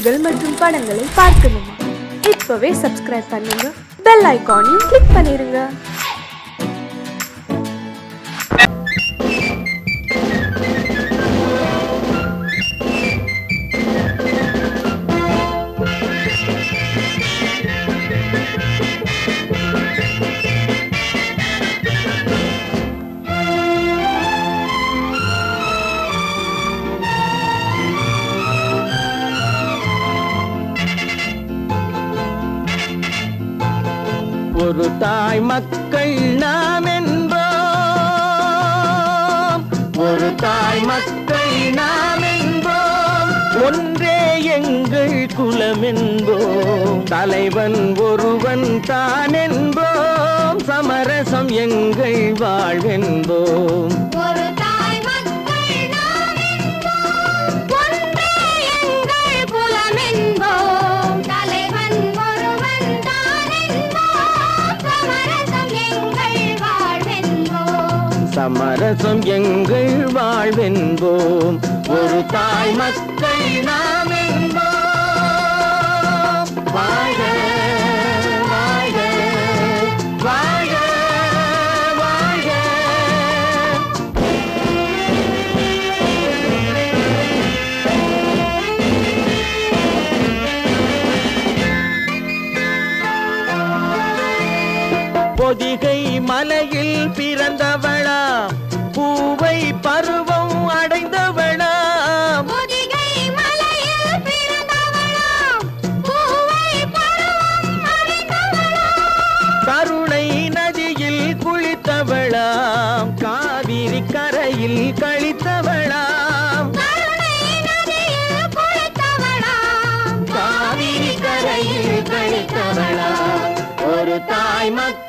நிகழ்ச்சிகள் மற்றும் படங்களை பார்க்கணுமா? இப்பவே சப்ஸ்கிரைப் பண்ணுங்க, பெல் ஐகானையும் கிளிக் பண்ணிருங்க. ஒரு தாய் மக்கள் நாம் என்போம், ஒரு தாய் மக்கள் நாம் என்போம், ஒன்றே எங்கள் குலம் என்போம், தலைவன் ஒருவன் தான் என்போம், சமரசம் எங்கள் வாழ்வென்போம். சமரசம் எங்கள் வாழ்வென்போம், ஒரு தாய் மக்கள் நாம் என்போம். வாழ்க வாழ்க வாழ்க வாழ்க. பொதிகை மலையில் பிறந்தவளா, பூவை பருவம் அடைந்தவளா, பொதிகை மலையில் பிறந்தவளா, பூவை பருவம் அடைந்தவளா, கருணை நதியில் குளித்தவளா, காவிரி கரையில் கழித்தவளா, கருணை நதியில் குளித்தவளா, காவிரி கரையில் கழித்தவளா, ஒரு தாய் மக்கள்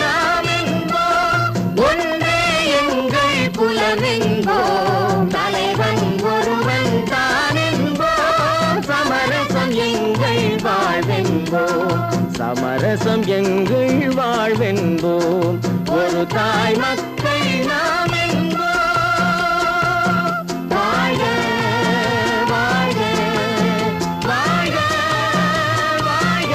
நாம் என்போம், ஒன்றே எங்கள் குலம் என்போம், தலைவன் ஒருவன் தான் என்போம், சமரசம் எங்கள் வாழ்வென்போம், சமரசம் எங்கள் வாழ்வென்போம், ஒரு தாய் மக்கள் நாம் என்போம். வாழ்க வாழ்க வாழ்க வாழ்க.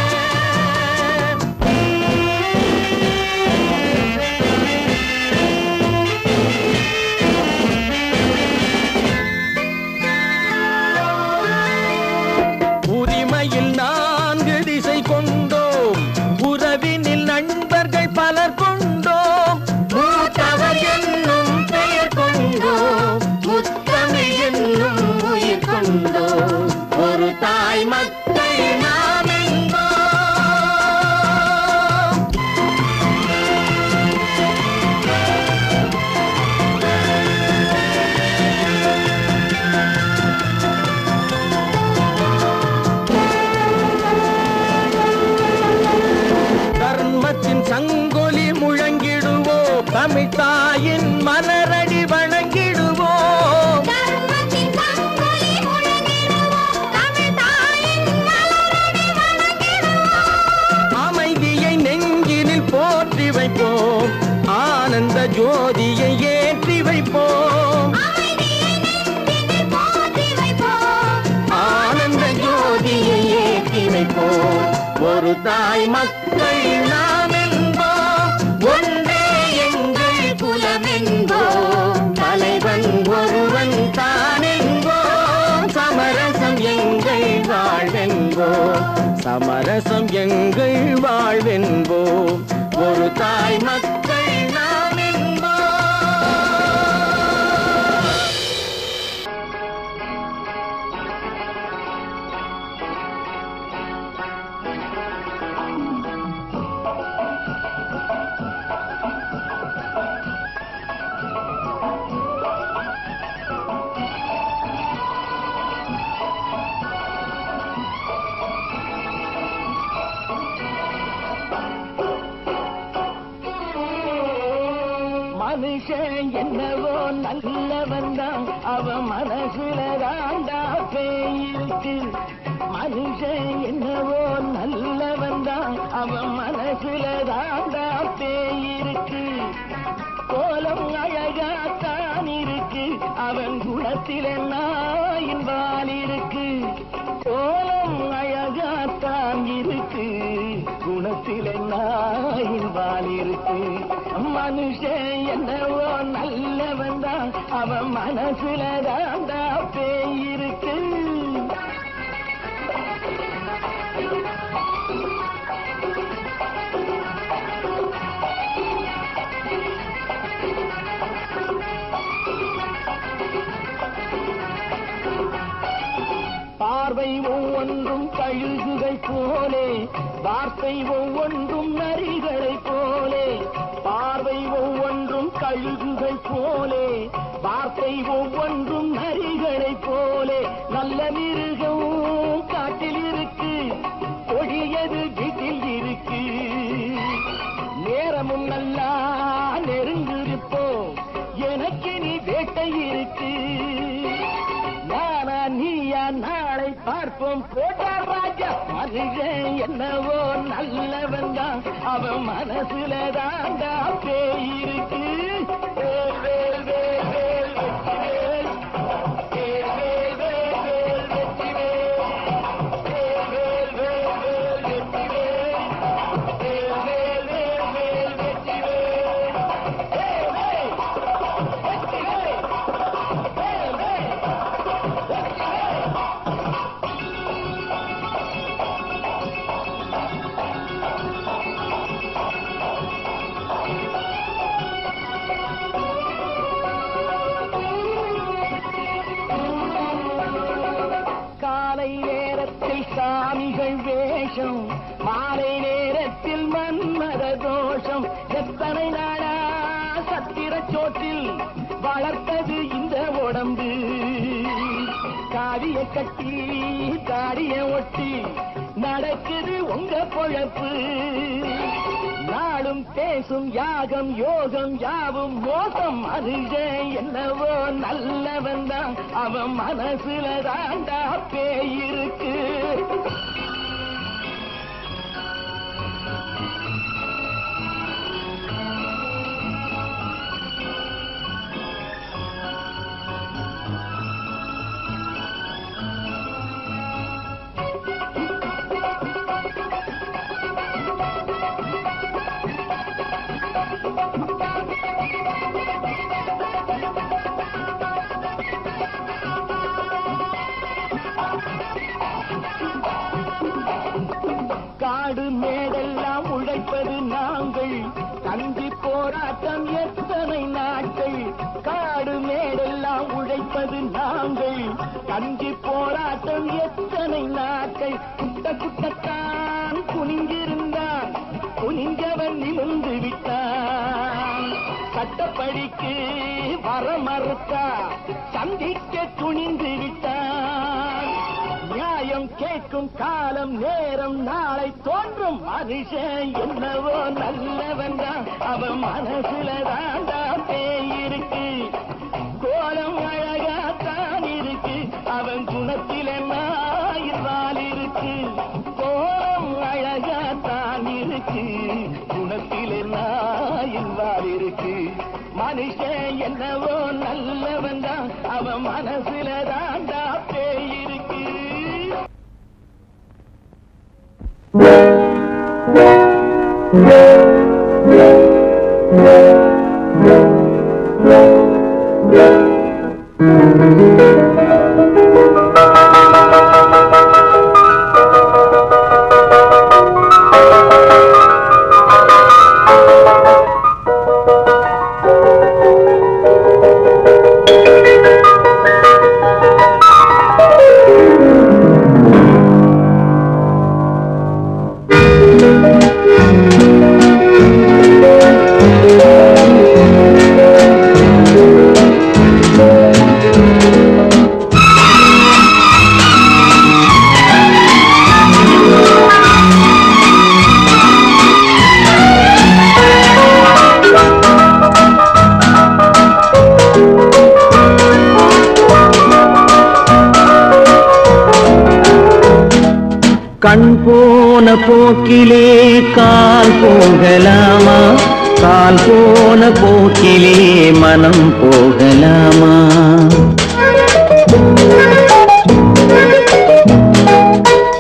உரிமையில் 4 திசை கொண்டோம், உறவினில் நண்பர்கள் பலர் கொண்டோம், மூத்தவர் என்னும் பெயர் கொண்டோம், முத்தமிழ் என்னும் உயிர் கொண்டோம், ஒரு தாய் மக்கள் நாம் என்போம். தர்மத்தின் சங்கொலி முழங்கிடுவோம், தமிழ் தாயின் மலரடி வணங்கிடுவோம், தர்மத்தின் சங்கொலி முழங்கிடுவோம், தமிழ் தாயின் மலரடி வணங்கிடுவோம், அமைதியை நெஞ்சினில் போற்றி வைப்போம், ஆனந்த ஜோதியை ஏற்றி வைப்போம், அமைதியை நெஞ்சினில் போற்றி வைப்போம், ஆனந்த ஜோதியை ஏற்றி வைப்போம், ஒரு தாய் மக்கள் நாம் என்போம், ஒன்றே எங்கள் குலம் என்போம், தலைவன் ஒருவன் தான் என்போம், சமரசம் எங்கள் வாழ்வென்போம், சமரசம் எங்கள் வாழ்வென்போம், ஒரு தாய் மக்கள் நாம் என்போம். மனுஷன் என்னவோ நல்லவன் தான், அவன் மனசுல தாண்டா பேயிருக்கு, மனுஷன் என்னவோ நல்லவன் தான், அவன் மனசுல தாண்டா பேயிருக்கு, கோலம் அழகாத்தான் இருக்கு, அவன் குணத்தில நாயின் வால் இருக்கு, கோலம் குணத்திலே நாயின் வால் இருக்கு. மனுஷன் என்னவோ நல்லவன் தான், அவன் மனசுல தாண்டா பேய் இருக்கு. பார்வை ஒவ்வொன்றும் கழுகுகை போலே, வார்த்தை ஒவ்வொன்றும் நரிகளை போலே. பார்வை ஒவ்வொன்றும் கழுகுகை போலே, வார்த்தை ஒவ்வொன்றும் நரிகளை போலே. நல்ல மிருகம் காட்டில் இருக்கு, கொடியது வீட்டில் இருக்கு. நேரமும் நல்லா நெருங்கிருப்போம், எனக்கு நீ வேட்டை இருக்கு. நானா நீயா நாளை பார்ப்போம் போட்டார் ராஜா. மனுஷன் என்னவோ நல்லவன் தான், அவன் மனசுல தாண்டா பேய் இருக்கு. சாமிகள் வேஷம், மாலை நேரத்தில் மன்மத தோஷம். எத்தனை நாளா சத்திர சோற்றில் வளர்த்தது இந்த உடம்பு. காவிய கட்டி தாடிய ஒட்டி நடக்குது உங்க பொழப்பு. நாளும் பேசும் யாகம் யோகம் யாவும் மோசம். மனுஷன் என்னவோ நல்லவன் தான், அவன் மனசுல தாண்டா பேய் இருக்கு. காடு மேடெல்லாம் உழைப்பது நாங்கள், கஞ்சி போராட்டம் எத்தனை நாட்கள். காடு மேடெல்லாம் உழைப்பது நாங்கள், கஞ்சி போராட்டம் எத்தனை நாட்கள். குட்ட குட்டத்தான் குனிஞ்சிருந்தான், குனிஞ்சவன் நிமிர்ந்து விட்டான். சட்டப்படிக்கு வர மறுத்தா, சந்திக்க துணிந்து விட்டான். நியாயம் கேட்கும் காலம் நேரம் நாளை தோன்றும். மனுஷன் என்னவோ நல்லவன் தான், அவன் மனசுல தாண்டா பேய் இருக்கு. கோலம் அழகாத்தான் இருக்கு, அவன் குணத்தில நாயில் இருக்கு. கோலம் அழகாத்தான் இருக்கு, குணத்தில நாயில் இருக்கு. மனுஷன் என்னவோ நல்லவன் தான், அவன் மனசுல தாண்டா பேய் இருக்கு. கண் போன போக்கிலே கால் போகலாமா, கால் போன போக்கிலே மனம் போகலாமா.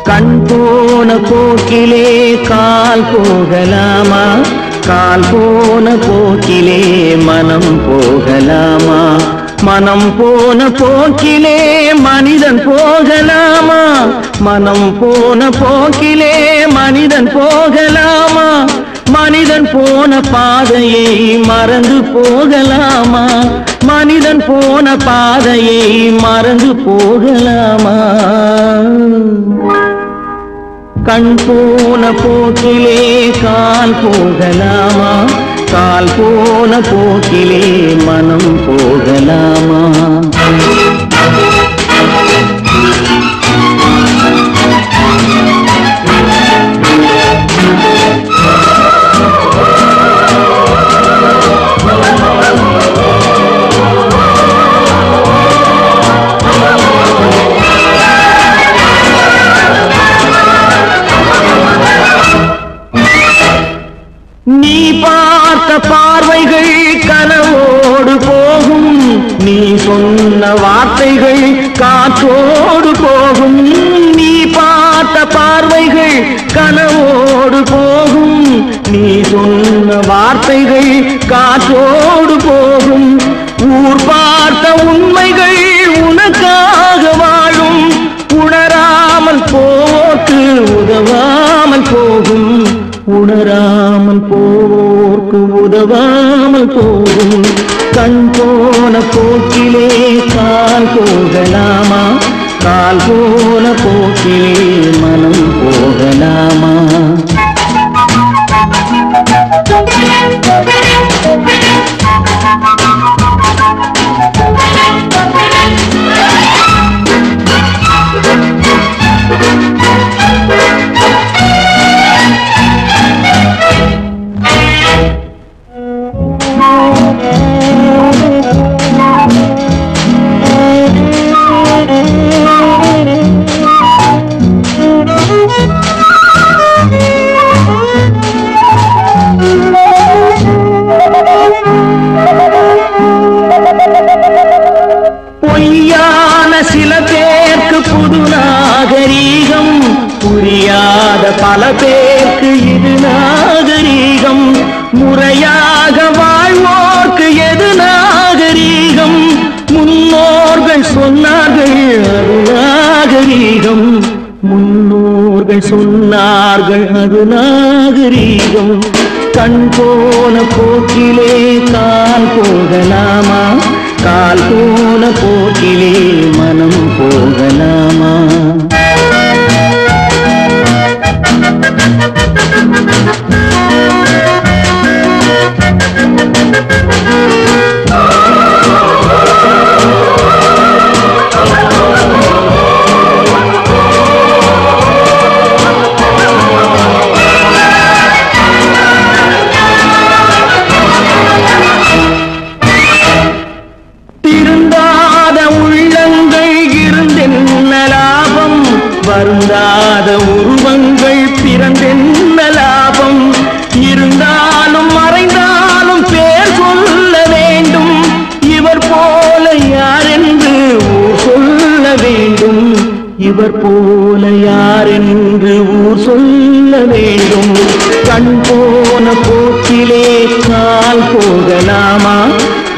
கண் போன போக்கிலே போக்கிலே கால் போகலாமா கால் போன போக்கிலே மனம் போகலாமா மனம் போன போக்கிலே மனிதன் போகலாமா மனம் போன போக்கிலே மனிதன் போகலாமா மனிதன் போன பாதையை மறந்து போகலாமா மனிதன் போன பாதையை மறந்து போகலாமா கண் போன போக்கிலே கால் போகலாமா கால் போன போக்கிலே மனம் போகலாமா நீ பார்த்த பார்வைகள் கனவோடு போகும் நீ சொன்ன வார்த்தைகள் காற்றோடு போகும் நீ பார்த்த பார்வைகள் கனவோடு போகும் நீ சொன்ன வார்த்தைகள் காற்றோடு போகும் ஊர் பார்த்த உண்மைகள் உனக்காக வாழும் உணராமல் போக்கு உதவாமல் போகும் உணராமல் போர்க்கு உதவாமல் போகும் கண் போன போக்கிலே கால் போகலாமா கால் போன போக்கிலே மனம் போகலாமா பொய்யான சில பேருக்கு புது நாகரீகம் புரியாத பல பேருக்கு இது நாகரீகம் முறையாக வாழ்வோர்க்கு எது நாகரீகம் முன்னோர்கள் சொன்னார்கள் அது நாகரீகம் முன்னோர்கள் சொன்னார்கள் அது நாகரீகம் கண் போன போக்கிலே கால் போகலாமா கால் போன போக்கிலே மனம் போகலாமா வருந்தாத உருவங்கள் பிறந்தென்ன லாபம் இருந்தாலும் மறைந்தாலும் பேர் சொல்ல வேண்டும் இவர் போல யார் என்று ஊர் சொல்ல வேண்டும் இவர் போல யார் என்று ஊர் சொல்ல வேண்டும் கண் போன போக்கிலே கால் போகலாமா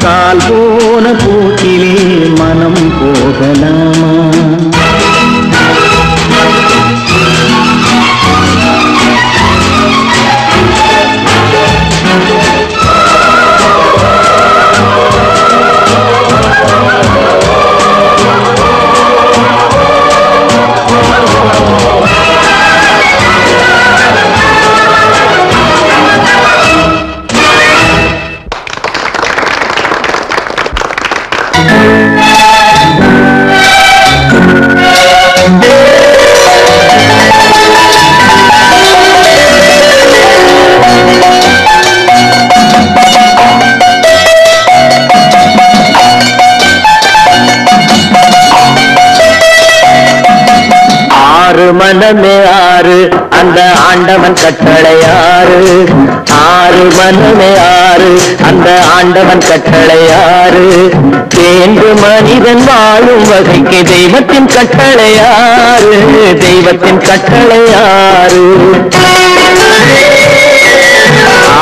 கால் போன போக்கிலே மனம் போகலாமா மனமே ஆறு அந்த ஆண்டவன் கட்டளை ஆறு. ஆறு மனமே ஆறு அந்த ஆண்டவன் கட்டளை ஆறு. தேர்ந்து மனிதன் வாழும் வகைக்கு தெய்வத்தின் கட்டளை ஆறு. தெய்வத்தின் கட்டளை ஆறு.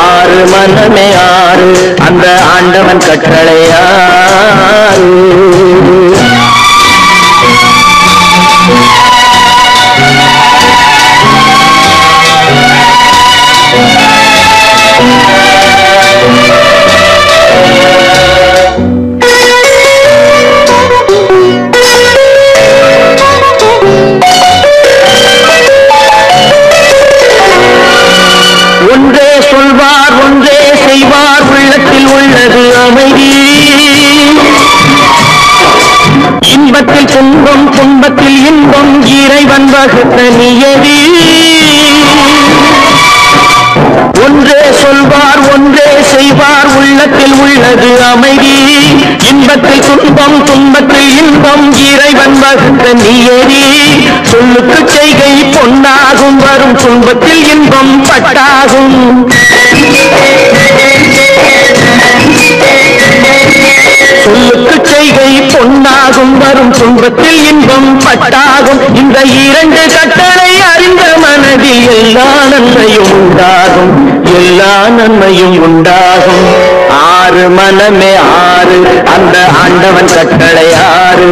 ஆறு மனமே ஆறு அந்த ஆண்டவன் கட்டளை ஆறு. ஒன்றே சொல்வார் ஒன்றே செய்வார் உள்ளத்தில் உள்ளது அமைதி. இன்பத்தில் துன்பம் துன்பத்தில் இன்பம் இறைவன் வகுத்த நியதி. ஒன்றே சொல்வார் ஒன்றே செய்வார் உள்ளத்தில் உள்ளது அமைதி. இன்பத்தில் துன்பம் துன்பத்தில் இன்பம் இறைவன் வகுத்த நியதி. சொல்லுக்கு செய்கை பொன்னாகும் வரும் துன்பத்தில் இன்பம் பட்டாகும். சொல்லுக்கு செய்கை பொன்னாகும் வரும் துன்பத்தில் இன்பம் பட்டாகும். இந்த இரண்டு கட்டளை அறிந்த மனதில் எல்லா நன்மையும் உண்டாகும். எல்லா நன்மையும் உண்டாகும். ஆறு மனமே ஆறு அந்த ஆண்டவன் கட்டளை ஆறு.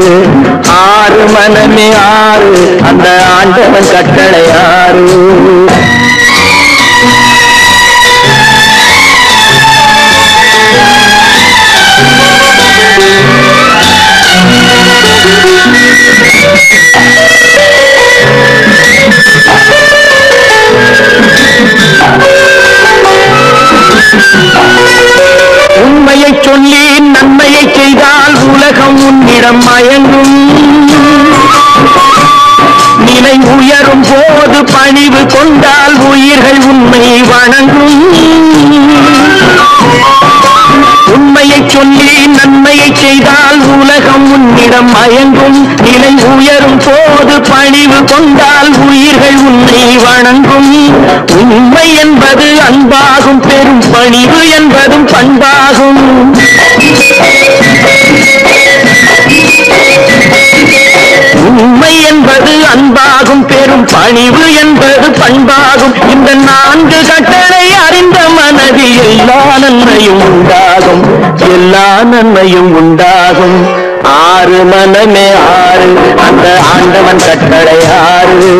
ஆறு மனமே ஆறு அந்த ஆண்டவன் கட்டளை ஆறு. உண்மையை சொல்லி நன்மையை செய்தால் உலகம் உன்னிடம் மயங்கும். நிலை உயரும் போது பணிவு கொண்டால் உயிர்கள் உண்மை வணங்கும். உண்மையை சொல்லி நன்மையை செய்தால் உலகம் உன்னிடம் மயங்கும். நிலை உயரும் போது பணிவு கொண்டால் உயிர்கள் உன்னை வணங்கும். உண்மை என்பது அன்பாகும் பெரும் பணிவு என்பதும் பண்பாகும். உண்மை என்பது அன்பாகும் பெரும் பணிவு என்பது பண்பாகும். இந்த நான்கு கட்டளை அறிந்த மனதில் எல்லா நன்மையும் உண்டாகும். எல்லா நன்மையும் உண்டாகும். ஆறு மனமே ஆறு அந்த ஆண்டவன் கட்டளை ஆறு.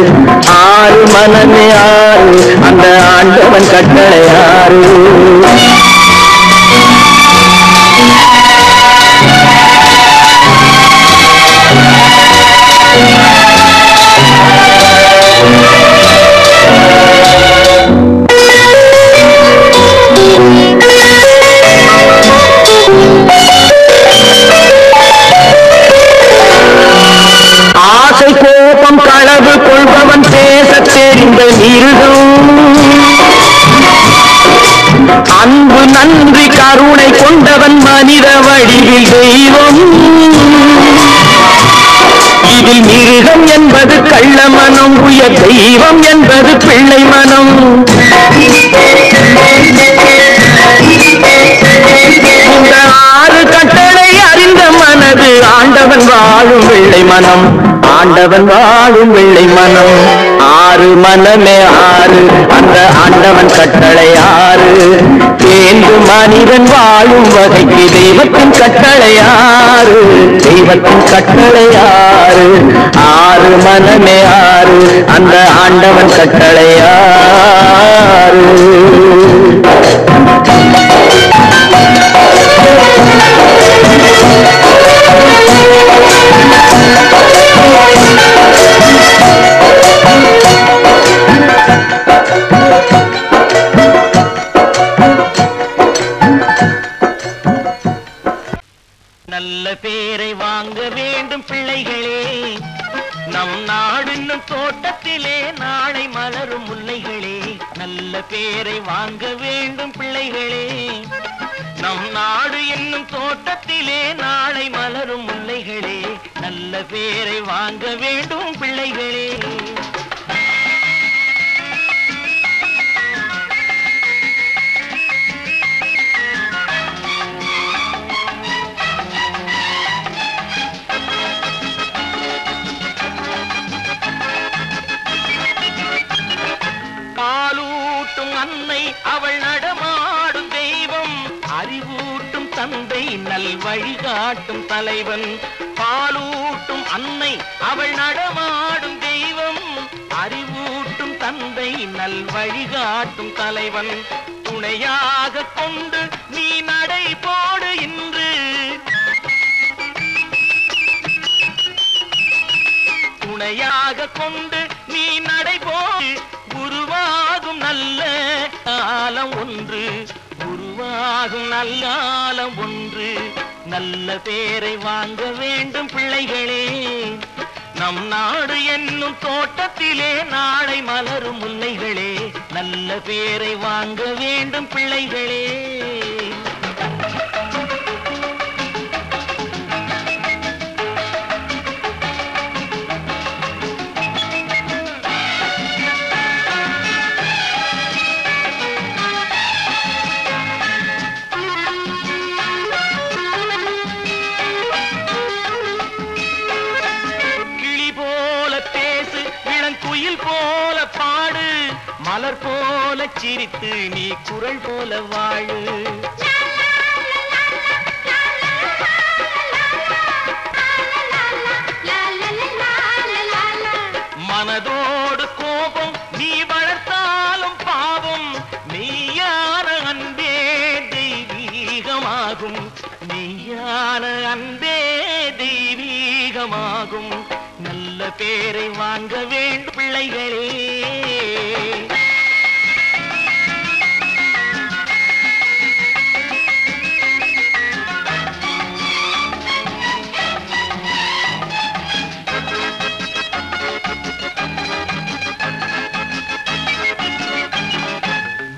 ஆறு மனமே ஆறு அந்த ஆண்டவன் கட்டளை ஆறு. ஆசை கோபம் களவு கொள்பவன் பேச தெரிந்த மிருகம். அன்பு நன்றி கருணை கொண்டவன் மனித வடிவில் தெய்வம். இதில் மிருகம் என்பது கள்ள மனம். உயர் தெய்வம் என்பது பிள்ளை மனம். இந்த ஆறு கட்டளை அறிந்த மனது ஆண்டவன் வாழும் வெள்ளை மனம். ஆண்டவன் வாழும் வெள்ளை மனம். ஆறு மனமே ஆறு அந்த ஆண்டவன் கட்டளை ஆறு. தேர்ந்து மனிதன் வாழும் வகைக்கு தெய்வத்தின் கட்டளை ஆறு. தெய்வத்தின் கட்டளை ஆறு. ஆறு மனமே ஆறு அந்த ஆண்டவன் கட்டளை ஆறு. நல்ல பேரை வாங்க வேண்டும் பிள்ளைகளே. நம் நாடு என்னும் தோட்டத்திலே நாளை மலரும் முல்லைகளே. நல்ல பேரை வாங்க வேண்டும் பிள்ளைகளே. நம் நாடு என்னும் தோட்டத்திலே நாளை மலரும் முல்லைகளே. நல்ல பேரை வாங்க வேண்டும் பிள்ளைகளே. அவள் நடமாடும் தெய்வம், அறிவூட்டும் தந்தை நல் வழிகாட்டும் தலைவன், பாலூட்டும் அன்னை அவள் நடமாடும் தெய்வம், அறிவூட்டும் தந்தை நல் வழிகாட்டும் தலைவன், துணையாக கொண்டு நீ நடை போடு இன்று, துணையாக கொண்டு நீ நடை போடு, உருவாகும் நல்ல காலம் ஒன்று, உருவாகும் நல்ல காலம் ஒன்று, நல்ல பேரை வாங்க வேண்டும் பிள்ளைகளே, நம் நாடு என்னும் தோட்டத்திலே நாளை மலரும் முல்லைகளே, நல்ல பேரை வாங்க வேண்டும் பிள்ளைகளே. போல பாடு, மலர் போல சிரித்து நீ குரல் போல வாழு, மனதோடு கோபம் நீ வளர்த்தாலும் பாவம், மெய்யான அன்பே தெய்வீகமாகும், மெய்யான அன்பே தெய்வீகமாகும், நல்ல பேரை வாங்க வேண்டும் பிள்ளைகளே.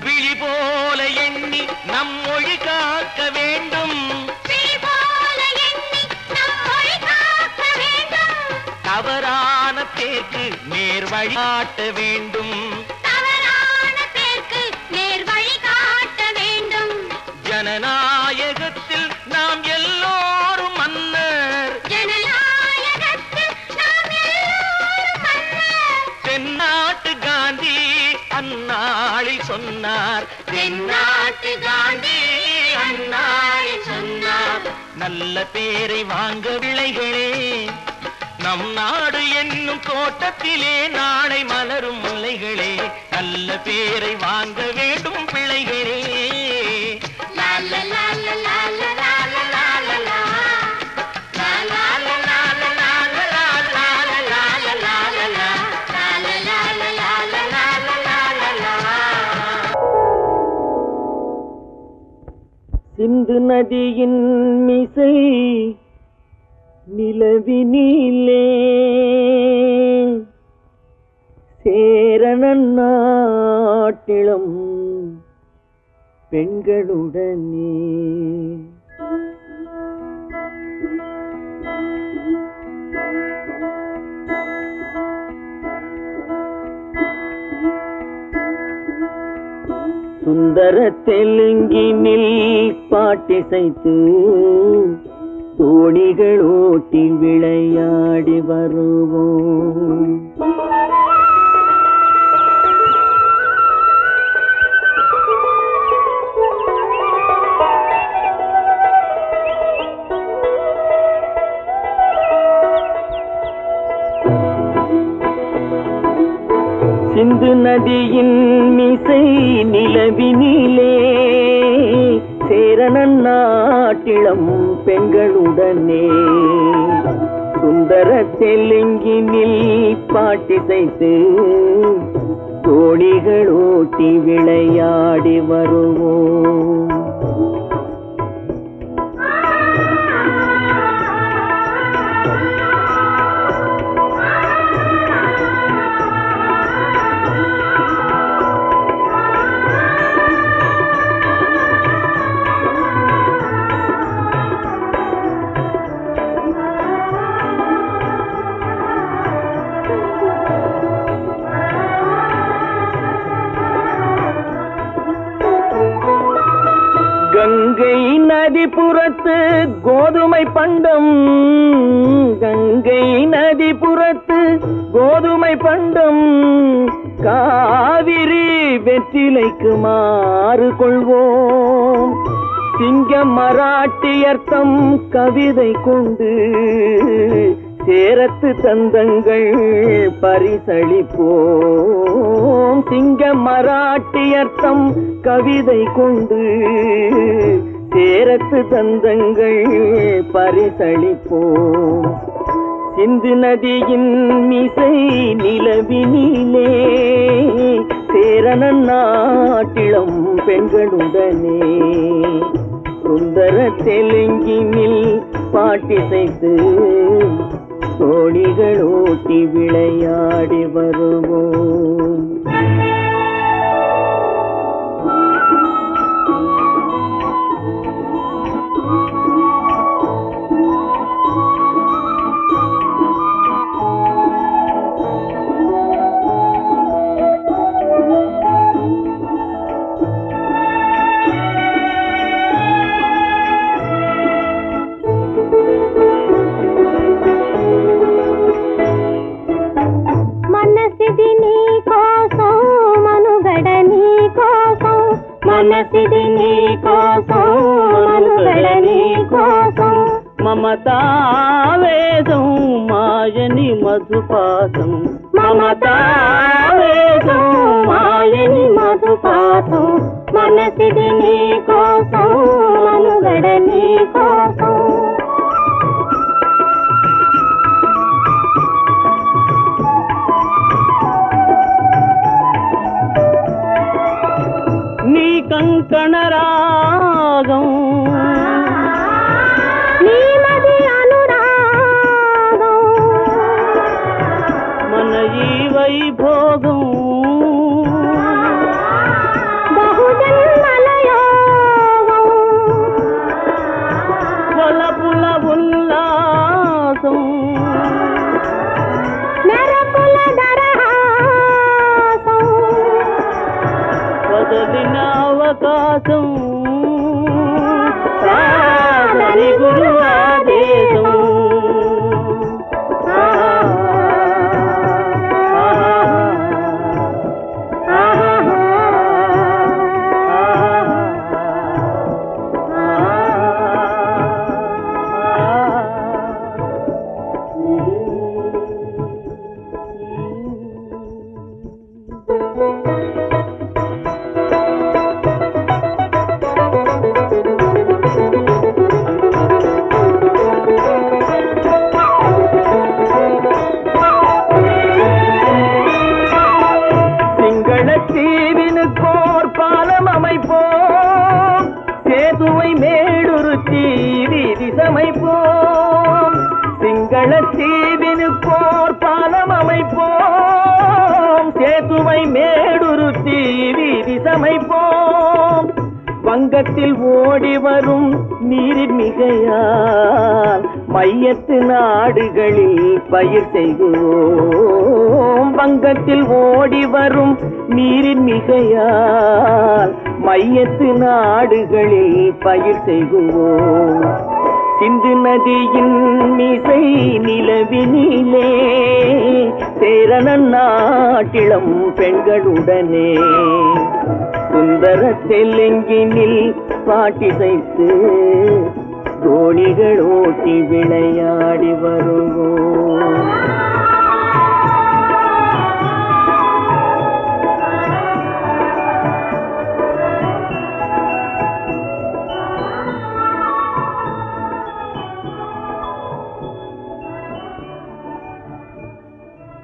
விழி போல எண்ணி நம் மொழி காக்க வேண்டும், தவறான பேருக்கு நேர் வழி காட்ட வேண்டும், ஜனநாயகத்தில் நாம் எல்லோரும் மன்னர், தென்னாட்டு காந்தி அந்நாளில் சொன்னார், தென்னாட்டு காந்தி அந்நாளில் சொன்னார், நல்ல பேரை வாங்க பிள்ளைகளே, நம் நாடு என்னும் தோட்டத்திலே நாளை மலரும் முல்லைகளே, நல்ல பேரை வாங்க வேண்டும் பிள்ளைகளே. சிந்து நதியின் மிசை நிலவினிலே சேரணன் நாட்டிலும் பெண்களுடனே சுந்தர தெலுங்கினில் பாட்டிசைத்து தோணிகள் ஓட்டி விளையாடி வருவோம், சிந்து நதியின் மிசை நிலவினிலே சேரணன் நாட்டிளம் பெண்களுடனே சுந்தர தெலுங்கினில் பாட்டிசைத்து தோணிகள் ஓட்டி விளையாடி வருவோம். கங்கை நதிபுறத்து கோதுமை பண்டம், கங்கை நதிபுறத்து கோதுமை பண்டம், காவிரி வெற்றிலைக்கு மாறு கொள்வோம். சிங்க மராட்டியர்த்தம் கவிதை கொண்டு சேரத்து தந்தங்கள் பரிசளிப்போம். சிங்க மராட்டியர்த்தம் கவிதை கொண்டு சேரத்து தந்தங்கள் பரிசளிப்போம். சிந்து நதியின் மிசை நிலவினிலே சேரணன் நாட்டிளம் பெண்களுடனே சுந்தர தெலுங்கினில் பாட்டிசைத்து தோணிகள் ஓட்டி விளையாடி வருவோம். మనసిది నీ కోసం మనుగడ నీ కోసం మమతావేదం మాయని మధుపాసం మమతావేదం మాయని మధుపాసం మనసిది నీ కోసం మనుగడ నీ కోసం నీ కంకణ రాగం నీ మది అనురాగం మన ఈ వైభోగం బహుజన్మల యోగం కొలపుల ఉల్లాసం మెరపుల దరహాసం వదలిన అవకాశం కాదని గురు ఆదేశం தீவினுக்கோர் பாலம் அமைப்போம் சேதுவை மேடுருத்தி வீதி சமைப்போம் சிங்கள தீவினுக்கோர் பாலம் அமைப்போம் சேதுவை மேடுருத்தி வீதி சமைப்போம் வங்கத்தில் ஓடி வரும் நீரின் மிகையால் மையத்து நாடுகளில் பயிர் செய்கிறோம் வங்கத்தில் ஓடி வரும் நீரின் மிகையால் மையத்து நாடுகளில் பயிர் செய்கிறோம் சிந்து நதியின் மிசை நிலவினிலே சேரணன் நாட்டிளம் பெண்களுடனே சுந்தர தெலுங்கினில் பாட்டிசைத்து தோணிகள் ஓட்டி விளையாடி வருவோம்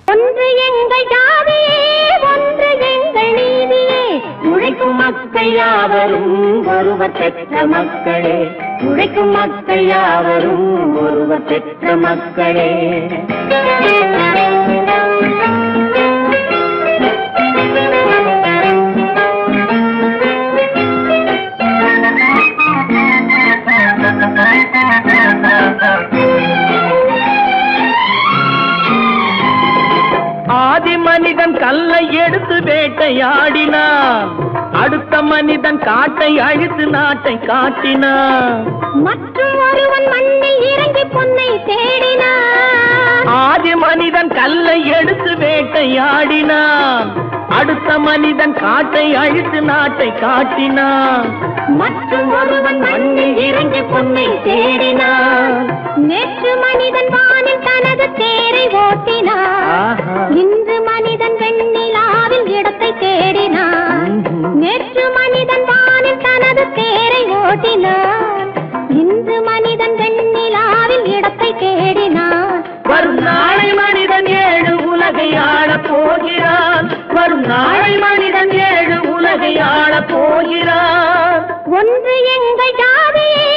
ஒன்று எங்கள் ஜாதியே ஒன்று எங்கள் நீதியே உழைக்கும் மக்கள் யாவரும் ஒருவர் பெற்ற மக்களே உழைக்கும் மக்கள் யாவரும் ஒருவர் பெற்ற மக்களே ஆதி மனிதன் கல்லை எடுத்து வேட்டையாடினான் அடுத்த மனிதன் காட்டை அழித்து நாட்டை காட்டினான் மற்றும் ஒருவன் மண்ணில் இறங்கி பொன்னை தேடினான் ஆதி மனிதன் கல்லை எடுத்து வேட்டையாடினான் அடுத்த மனிதன் காட்டை அழித்து நாட்டை காட்டினான். மற்றும் ஒருவன் மண்ணில் இறங்கி பொன்னை தேடினான். நேற்று மனிதன் வானில் தனது தேரை ஓட்டினான். இன்று மனிதன் வெண்ணிலாவில் இடத்தை தேடினான். நேற்று மனிதன் வானில் தனது தேரை ஓட்டினான். இன்று மனிதன் வெண்ணிலாவில் இடத்தை தேடினான். வரும் நாளை மனிதன் 7 உலகை ஆளப் போகிறான். வரும் நாளை மனிதன் 7 உலகை ஆளப் போகிறான். ஒன்று எங்கள் ஜாதியே,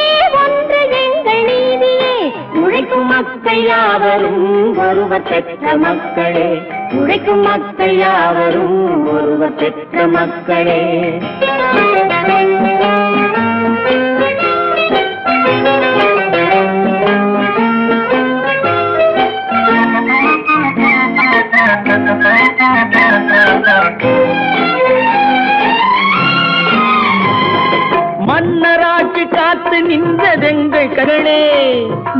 ஒன்று எங்கள் நீதியே. உழைக்கும் மக்கள் யாவரும் ஒருவர் பெற்ற மக்களே. உழைக்கும் மக்கள் யாவரும் ஒருவர் பெற்ற மக்களே. மன்னராட்சி காத்து நின்றதெங்கள் கரணே.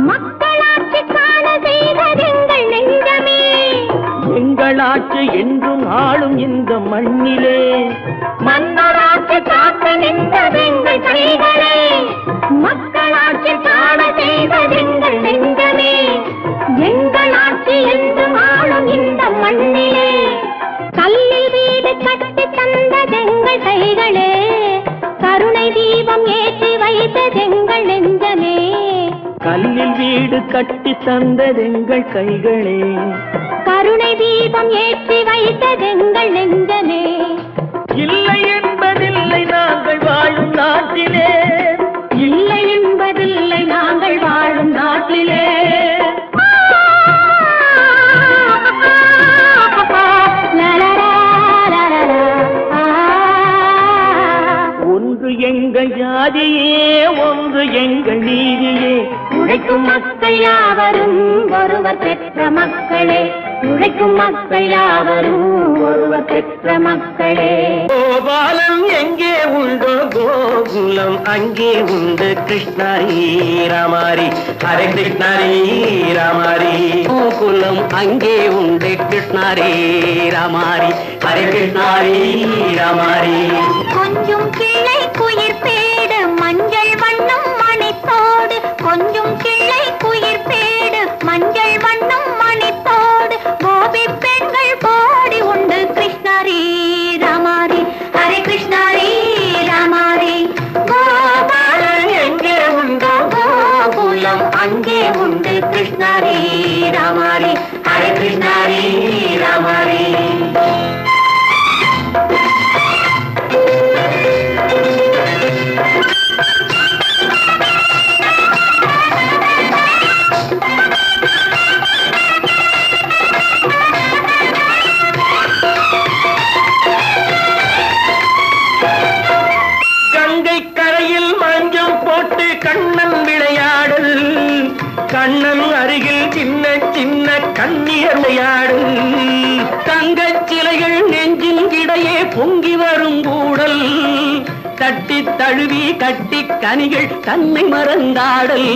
மக்களாட்சி காண செய்ததெங்கள் நெஞ்சமே. எங்களாட்சி என்றும் ஆளும் இந்த மண்ணிலே. மன்னராட்சி காத்து நின்றதெங்கள் கைகளே. மக்களாட்சி காண செய்ததெங்கள் நெஞ்சமே. எங்களாட்சி என்றும் ஆளும் இந்த மண்ணிலே. கல்லில் வீடு கட்டி தந்ததெங்கள் கைகளே. கருணை தீபம் ஏற்றி வைத்ததெங்கள் நெஞ்சமே. கல்லில் வீடு கட்டி தந்ததெங்கள் கைகளே. கருணை தீபம் ஏற்றி வைத்ததெங்கள் நெஞ்சமே. இல்லை என்பதில்லை நாங்கள் வாழும் நாட்டிலே. இல்லை என்பதில்லை நாங்கள் வாழும் நாட்டிலே. ஒன்று எங்கள் ஜாதியே, ஒன்று எங்கள் நீதியே. உழைக்கும் மக்கள் யாவரும் ஒருவர் பெற்ற மக்களே. உழைக்கும் மக்கள் யாவரும் ஒருவர் பெற்ற மக்களே. கோபாலம் எங்கே உண்டோ கோகுலம் அங்கே உண்டு. கிருஷ்ணாரி ராமாரி ஹரே கிருஷ்ணாரி ராமாரி. கோகுலம் அங்கே உண்டு. கிருஷ்ணாரி ராமாரி ஹரே கிருஷ்ணாரி ராமாரி. கொஞ்சம் கிளை குயிர் பேடு மஞ்சள் வண்ணம் மணித்தோடு. கொஞ்சம் கிளை குயிர் பேடு மஞ்சள் வண்ணம் மணித்தோடு. கோபி பெண்கள் பாடி உண்டு. கிருஷ்ணாரி ராமாரி ஹரே கிருஷ்ணாரி ராமாரி. கோபாலன் எங்கே உண்டோ கோகுலம் அங்கே உண்டு. கிருஷ்ணாரி ராமாரி ஹரே கிருஷ்ணாரி ராமாரி. கங்கை கரையில் மஞ்சள் போட்டு கண்ணன் விளையாடல். கண்ணன் அருகில் சின்ன சின்ன கண்ணியர் விளையாடல். தங்கச் சிலைகள் நெஞ்சின் இடையே பொங்கி வரும் கூடல். தட்டி தழுவி கட்டி கனிகள் தன்னை மறந்தாடல்.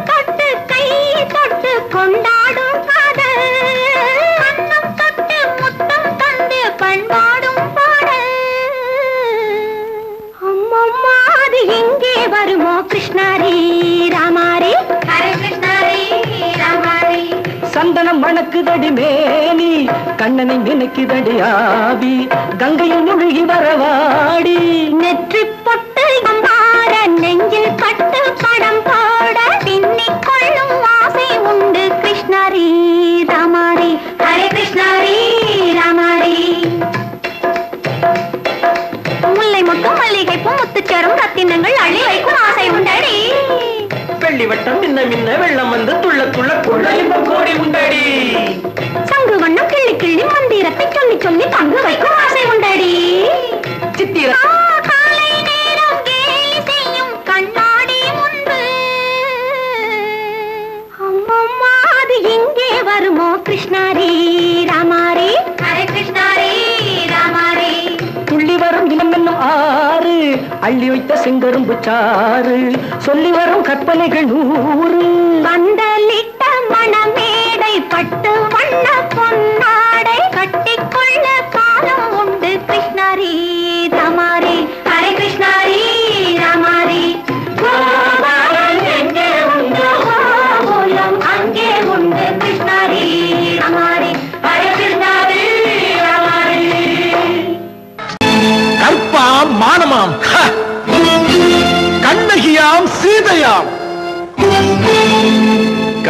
தொட்டு கை தொட்டு கொண்டாடும் காதல். கண்ணம் தொட்டு முத்தம் தந்து பண்பாடும் பாடல். அம்மம்மா அது எங்கே வருமோ. கிருஷ்ணாரி ராமாரி ஹரே கிருஷ்ணாரி ராமாரி. சந்தனம் மணக்குதடி மேனி கண்ணனை நினைக்குதடி ஆவி. கங்கையில் முழுகி வரவாடி. நெற்றி பொட்டு அம்பார நெஞ்சில் பட்டு படம் போட. பின்னிக் கொள்ளும் ஆசை உண்டு. கிருஷ்ணாரி ராமாரி ஹரே கிருஷ்ணாரி ராமாரி. முல்லை மொட்டும் மல்லிகை பூ முத்துச்சேரும் ரத்தினங்கள் அள்ளி வைக்கும் ஆசை உண்டடி. வெள்ளி வட்டம் மின்ன மின்ன வெள்ளம் வந்து துள்ள துள்ள கொள்ள இன்பம் கோடி உண்டடி. சங்கு வண்ணம் கிள்ளி கிள்ளி மந்திரத்தை சொல்லி சொல்லி பங்கு வைக்கும் ஆசை உண்டடி. சித்திர காலை நேரம் கேலி செய்யும் கண்ணாடி முன்பு. அம்மம்மா அது எங்கே வருமோ. கிருஷ்ணாரி ராமாரி ஹரே கிருஷ்ணாரி ராமாரி. துள்ளி வரும் இனம் என்னும் ஆறு அள்ளி வைத்த செங்கரும்பு சாறு. சொல்லி வரும் கற்பனைகள் 100. பந்தலிட்ட மணமேடை பட்டு வண்ண பொன்னாடை கட்டிக்கொள்ள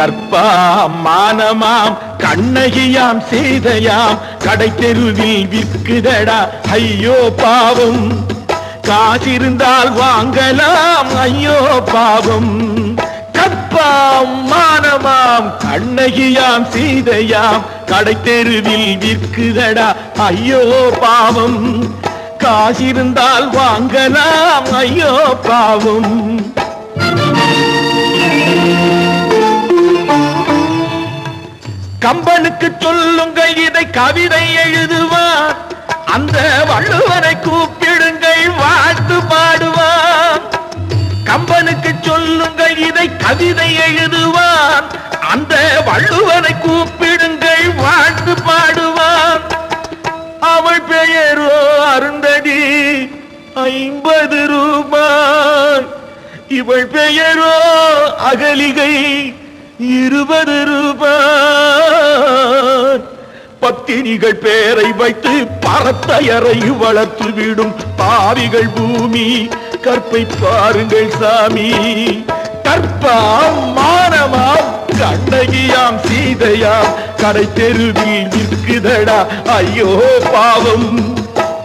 கற்பாம் மானமாம் கண்ணகியாம் சீதையாம் கடை தெருவில் விற்குதடா ஐயோ பாவம் காசிருந்தால் வாங்கலாம் ஐயோ பாவம் கற்பாம் மானமாம் கண்ணகியாம் சீதையாம் கடை தெருவில் விற்குதடா ஐயோ பாவம் காசிருந்தால் வாங்கலாம் ஐயோ பாவம் கம்பனுக்கு சொல்லுங்கள் இதை கவிதை எழுதுவான் அந்த வள்ளுவனை கூப்பிடுங்கள் வாழ்த்து பாடுவான் கம்பனுக்கு சொல்லுங்கள் இதை கவிதை எழுதுவான் அந்த வள்ளுவனை கூப்பிடுங்கள் வாழ்த்து பாடுவான் அவள் பெயரோ அருந்ததி 50 ரூபாய் இவள் பெயரோ அகலிகை 20 ரூபாய் பத்தினிகள் பேரை வைத்து பரத்தையரை வளர்த்து விடும் பாவிகள் பூமி கற்பை பாருங்கள் சாமி கற்பாம் மானமாம் கண்ணகியாம் சீதையாம் கடை தெருவில் விற்குதடா ஐயோ பாவம்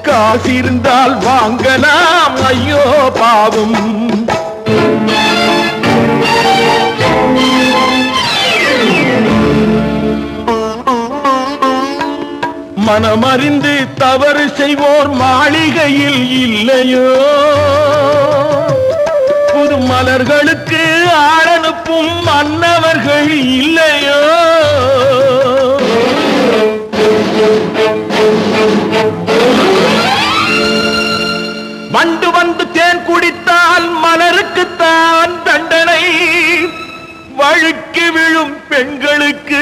காசிருந்தால் வாங்கலாம் ஐயோ பாவம் மனமறிந்து தவறு செய்வோர் மாளிகையில் இல்லையோ புது மலர்களுக்கு ஆளனுப்பும் மன்னவர்கள் இல்லையோ வண்டு வந்து தேன் குடித்தால் மலருக்குத்தான் தண்டனை வழுக்கி விழும் பெண்களுக்கு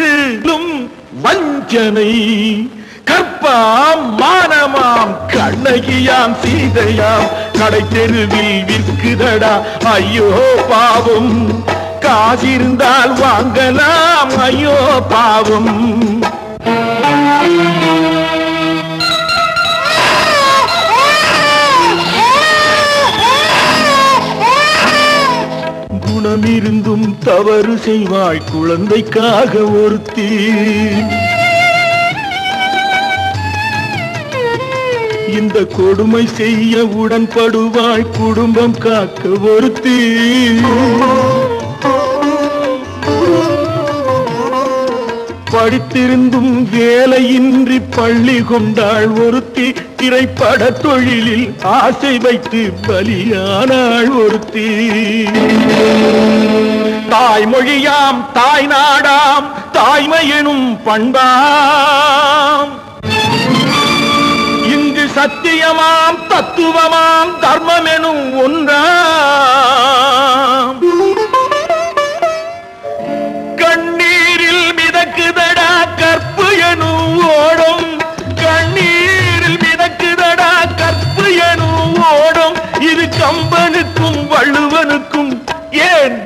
வஞ்சனை கற்பாம் மானமாம் கண்ணகியாம் சீதையாம் கடை தெருவில் விற்குதடா ஐயோ பாவம் காசிருந்தால் வாங்கலாம் ஐயோ பாவம் குணமிருந்தும் தவறு செய்வாய் குழந்தைக்காக ஒருத்தி இந்த கொடுமை செய்ய உடன்படுவாய் குடும்பம் காக்க ஒருத்தி படித்திருந்தும் வேலையின்றி பள்ளி கொண்டாள் ஒருத்தி திரைப்பட தொழிலில் ஆசை வைத்து பலியானாள் ஒருத்தி தாய்மொழியாம் தாய் நாடாம் தாய்மை எனும் பண்பாம் இங்கு சத்தியமாம் தத்துவமாம் தர்மம் எனும் ஒன்றாம் கண்ணீரில் மிதக்குதடா கற்பு எனும் ஓடும் கண்ணீரில் மிதக்குதடா கற்பு எனும் ஓடும் இது கம்பனுக்கும் வள்ளுவனுக்கும் ஏன்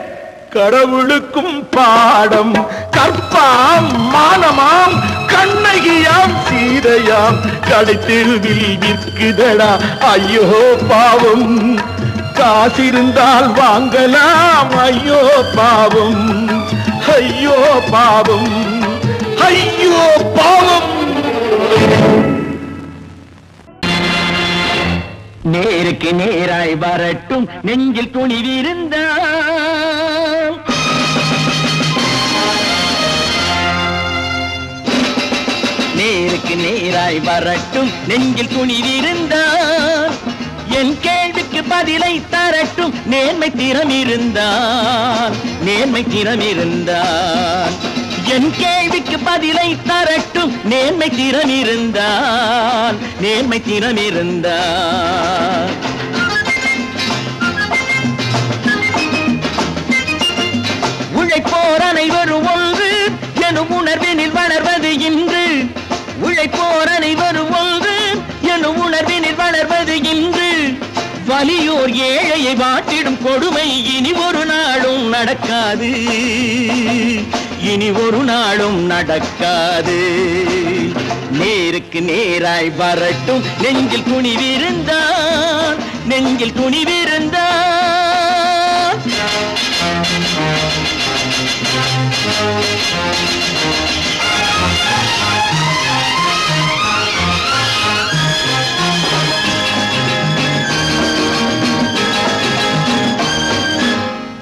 கடவுளுக்கும் பாடம் கற்பாம் மானமாம் கண்ணகியாம் சீதையாம் கடை தெருவில் விற்குதடா ஐயோ பாவம் காசிருந்தால் வாங்கலாம் ஐயோ பாவம் ஐயோ பாவம் ஐயோ பாவம் நேருக்கு நேராய் வரட்டும் நெஞ்சில் துணிவிருந்தால் நேருக்கு நேராய் வரட்டும் நெஞ்சில் துணிவிருந்தால் என் கேள்விக்கு பதிலை தரட்டும் நேர்மை திறமிருந்தால் நேர்மை திறமிருந்தால் என் கேள்விக்கு பதிலை தரட்டும் நேர்மை திறமிருந்தால் நேர்மை திறமிருந்தால் உழைப்போர் அனைவரும் ஒன்று எனும் உணர்வினில் வளர்வது இன்று உழைப்போர் அனைவரும் ஒன்று எனும் உணர்வினில் வளர்வது இன்று வலியோர் ஏழையை வாட்டிடும் கொடுமை இனி ஒரு நாளும் நடக்காது இனி ஒரு நாளும் நடக்காது நேருக்கு நேராய் வரட்டும் நெஞ்சில் துணிவிருந்தான் நெஞ்சில் துணிவிருந்தான்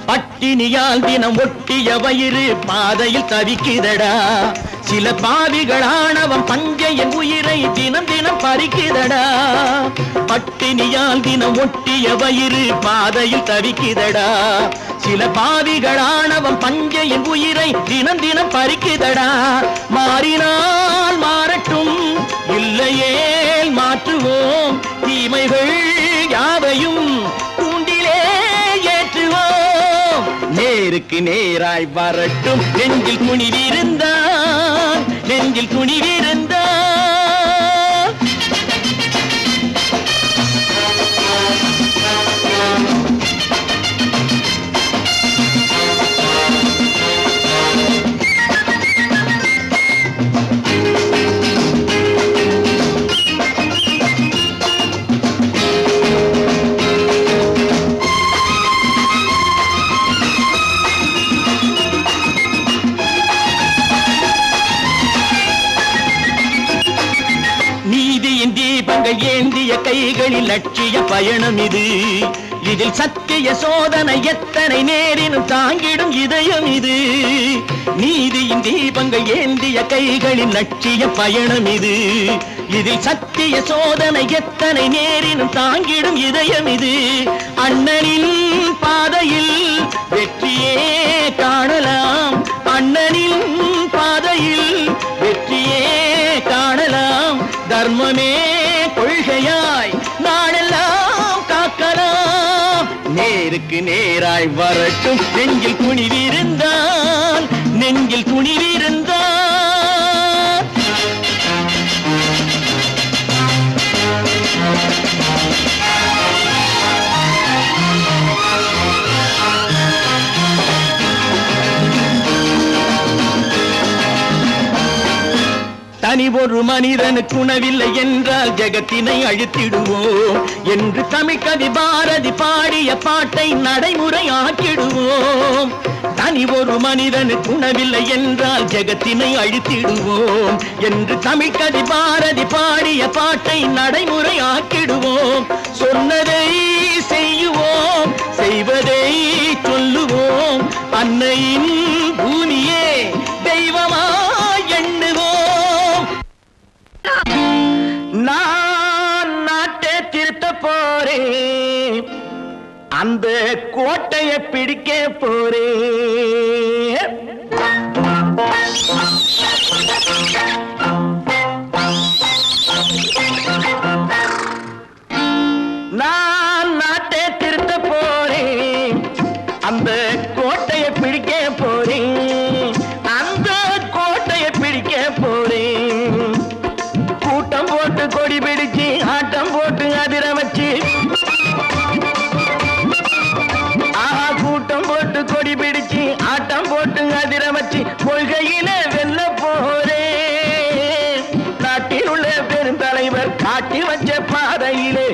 பட்டினியால் தினம் ஒட்டிய வயிறு பாதையில் தவிக்குதடா. சில பாவிகளானவன் பஞ்சையின் உயிரை தினம் தினம் பறிக்குதடா. பட்டினியால் தினம் ஒட்டிய வயிறு பாதையில் தவிக்குதடா. சில பாவிகளானவன் பஞ்சையின் உயிரை தினம் தினம் பறிக்குதடா. மாறினால் மாறட்டும், இல்லையே மாற்றுவோம். தீமைகள் யாவையும் கூண்டிலே ஏற்றுவோம். நேருக்கு நேராய் வரட்டும், நெஞ்சில் துணிவிருந்தான், நெஞ்சில் துணிவிருந்தான். ஏந்திய கைகளில் லட்சிய பயணம் இது. இதில் சத்திய சோதனை எத்தனை நேரினும் தாங்கிடும் இதயம் இது. நீதியின் தீபங்கள் ஏந்திய கைகளில் லட்சிய பயணம் இது. இதில் சத்திய சோதனை எத்தனை நேரினும் தாங்கிடும் இதயம் இது. அண்ணனின் பாதையில் வெற்றியே காணலாம், அண்ணனின் பாதையில் வெற்றியே காணலாம். தர்மமே கொள்கையாய் நாளெல்லாம் காக்கலாம். நேருக்கு நேராய் வரட்டும், நெஞ்சில் துணிவிருந்தால், நெஞ்சில் துணிவிருந்தால். தனி ஒரு மனிதனுக்கு உணவில்லை என்றால் ஜெகத்தினை அழித்திடுவோம் என்று தமிழ்கவி பாரதி பாடிய பாட்டை நடைமுறையாக்கிடுவோம். தனி ஒரு மனிதனுக்கு உணவில்லை என்றால் ஜெகத்தினை அழித்திடுவோம் என்று தமிழ்கவி பாரதி பாடிய பாட்டை நடைமுறையாக்கிடுவோம். சொன்னதை செய்யுவோம், செய்வதை சொல்லுவோம். அன்னையின் பூமியே தெய்வமாய் எண்ணுவோம். நான் நாட்டை திருத்த போறேன், அந்த கோட்டையை பிடிக்க போறேன். நான் நாட்டை திருத்த போறேன், அந்த கோட்டையை பிடிக்க போறேன், அந்த கோட்டையை பிடிக்க போறேன். கூட்டம் போட்டு கொடி பிடிச்சு ஆட்டம் போட்டு அதிர வச்சு, கூட்டம் போட்டு கொடி பிடிச்சு ஆட்டம் போட்டு அதிர வச்சு கொள்கையில வெல்ல போறேன். நாட்டில் உள்ள பெருந்தலைவர் காட்டி வச்ச பாதையிலே,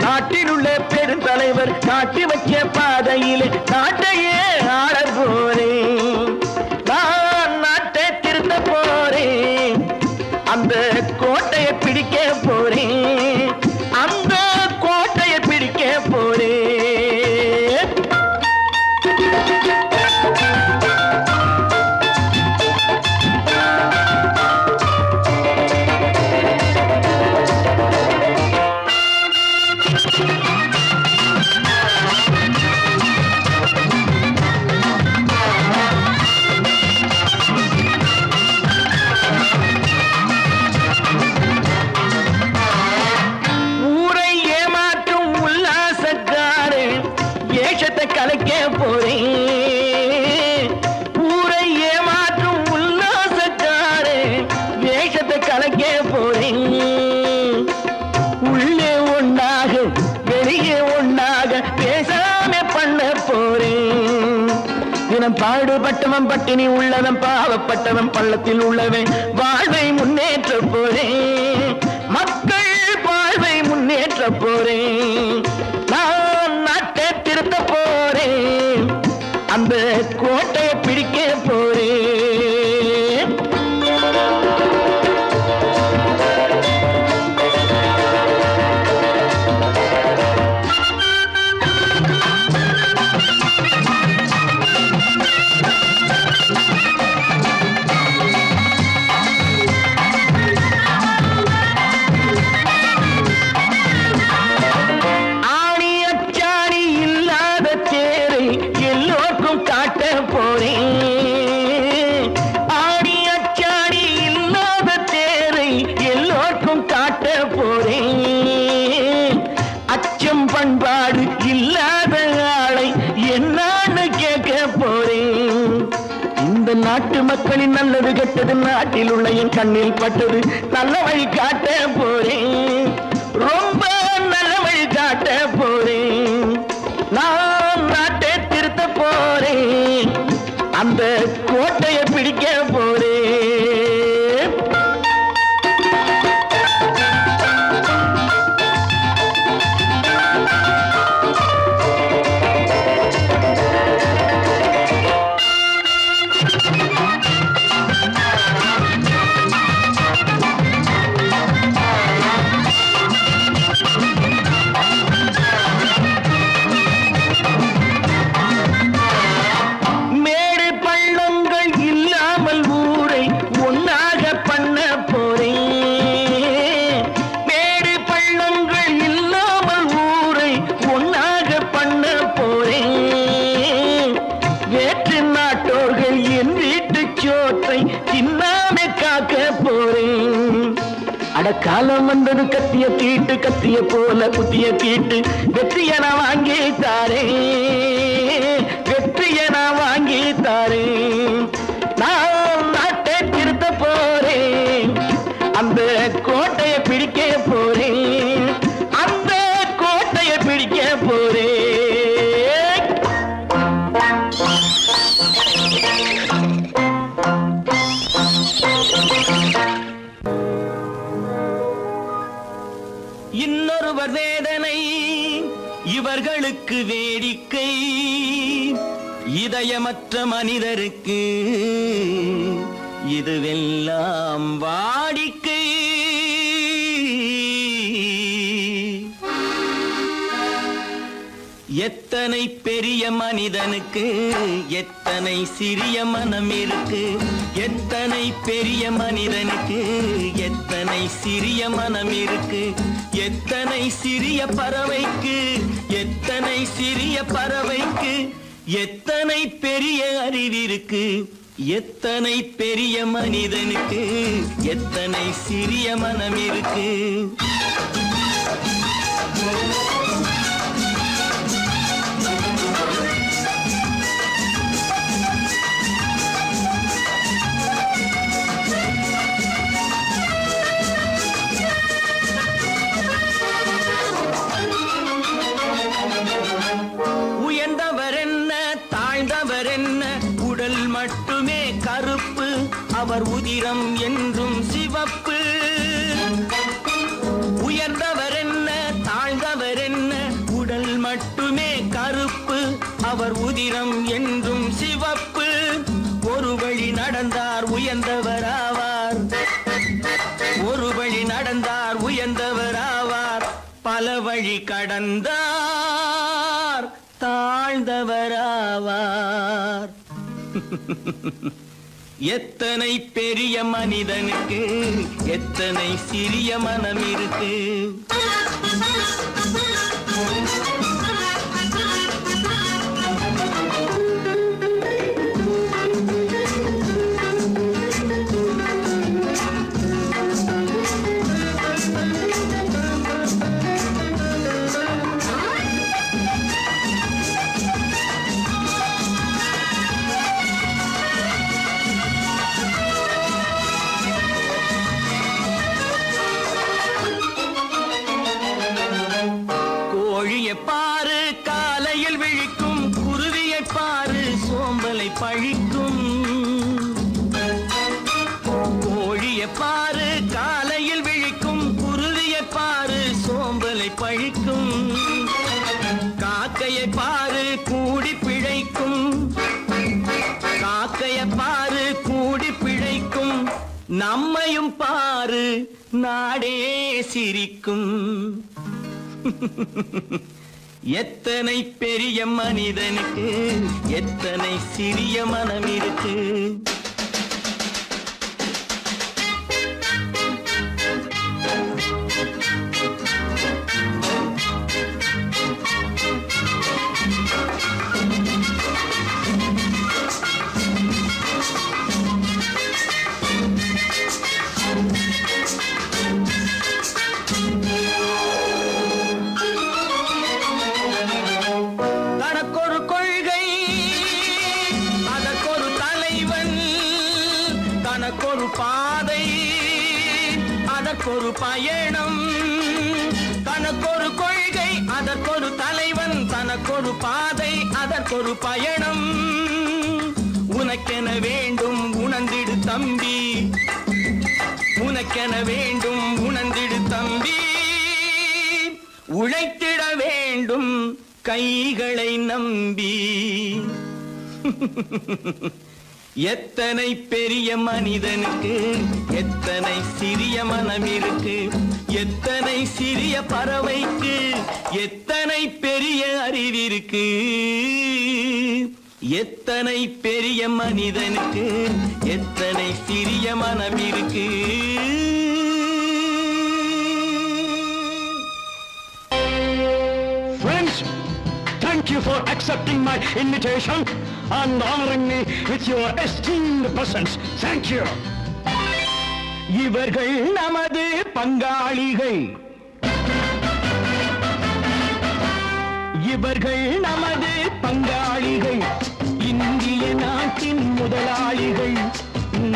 நாட்டில் உள்ள பெருந்தலைவர் காட்டி வச்ச பாதையிலே நாட்டையே ஆள போறேன். நான் நாட்டை திருத்த போறேன், அந்த கோட்டையை பிடிக்க போறேன், அந்த கோட்டையை பிடிக்க போறேன். கலைக்க போறேன், ஊரை ஏமாற்றும் உல்லாசக்காரே வேஷத்தை கலைக்க போறேன். உள்ளே ஒன்னாக வெளியே ஒன்னாக பேசாம பண்ண போறேன். தினம் பாடுபட்டவன் பட்டினி உள்ளவன், பாவப்பட்டவன் பள்ளத்தில் உள்ளவன் வாழ்வை முன்னேற்ற போறேன், மக்கள் வாழ்வை முன்னேற்ற போறேன். நான் நாட்டை திருத்த போறேன், கோட்டையை பிடிக்க போறேன். நாட்டு மக்களின் நல்லது கெட்டது நாட்டில் உள்ள என் கண்ணில் பட்டது. நல்ல வழி காட்ட போறேன், ரொம்ப நல்ல வழி காட்ட போறேன். நான் நாட்டை திருத்த போறேன், அந்த கோட்டையை பிடிக்க போறேன். காலம் வந்தது கத்திய தீட்டு, கத்திய போல புத்திய தீட்டு. வெற்றிய நான் வாங்கி தாரேன், வெற்றிய நான் வாங்கி தாரேன். நான் நாட்டை திருத்த போறேன், அந்த கோட்டையை பிடிக்க போறேன், அந்த கோட்டையை பிடிக்க போறேன். இன்னொருவர் வேதனை இவர்களுக்கு வேடிக்கை, இதயமற்ற மனிதருக்கு இதுவெல்லாம் வாடிக்கை. எத்தனை பெரிய மனிதனுக்கு எத்தனை சிறிய மனம் இருக்கு, எத்தனை பெரிய மனிதனுக்கு எத்தனை சிறிய மனம் இருக்கு. எத்தனை சிறிய பறவைக்கு எத்தனை சிறிய பறவைக்கு எத்தனை பெரிய அறிவிருக்கு. எத்தனை பெரிய மனிதனுக்கு எத்தனை சிறிய மனம் இருக்கு. மட்டுமே கருப்பு, அவர் உதிரம் என்றும் சிவப்பு. உயர்ந்தவர் என்ன தாழ்ந்தவர் என்ன, உடல் மட்டுமே கருப்பு, அவர் உதிரம் என்றும் சிவப்பு. ஒரு வழி நடந்தார் உயர்ந்தவர் ஆவார், ஒரு வழி நடந்தார் உயர்ந்தவர் ஆவார். பல வழி கடந்தார் தாழ்ந்தவர் ஆவார். எத்தனை பெரிய மனிதனுக்கு எத்தனை சிறிய மனம் இருக்கு. பாரு காலையில் விழிக்கும், குருவியை பாரு சோம்பலை பழிக்கும். கோழியை பாரு காலையில் விழிக்கும், குருவியை பாரு சோம்பலை பழிக்கும். காக்கையை பாரு கூடி பிழைக்கும், நம்மையும் பாரு நாடே சிரிக்கும். எத்தனை பெரிய மனிதனுக்கு எத்தனை சிறிய மனம் இருக்கு. அதற்கொரு பயணம், தனக்கொரு கொள்கை, அதற்கொரு தலைவன், தனக்கொரு பாதை, அதற்கொரு பயணம். உனக்கென வேண்டும் உணர்ந்திடு தம்பி, உனக்கென வேண்டும் உணர்ந்திடு தம்பி. உழைத்திட வேண்டும் கைகளை நம்பி. எத்தனை பெரிய மனிதனுக்கு எத்தனை சிறிய மனம் இருக்கு. எத்தனை சிறிய பறவைக்கு எத்தனை பெரிய அறிவிருக்கு. எத்தனை பெரிய மனிதனுக்கு எத்தனை சிறிய மனம் இருக்கு. Friends, thank you for accepting my invitation and honoring me with your esteemed presence. Thank you. இவர்கள் நமது பங்காளிகள், இவர்கள் நமது பங்காளிகள், இந்திய நாட்டின் முதலாளிகள்,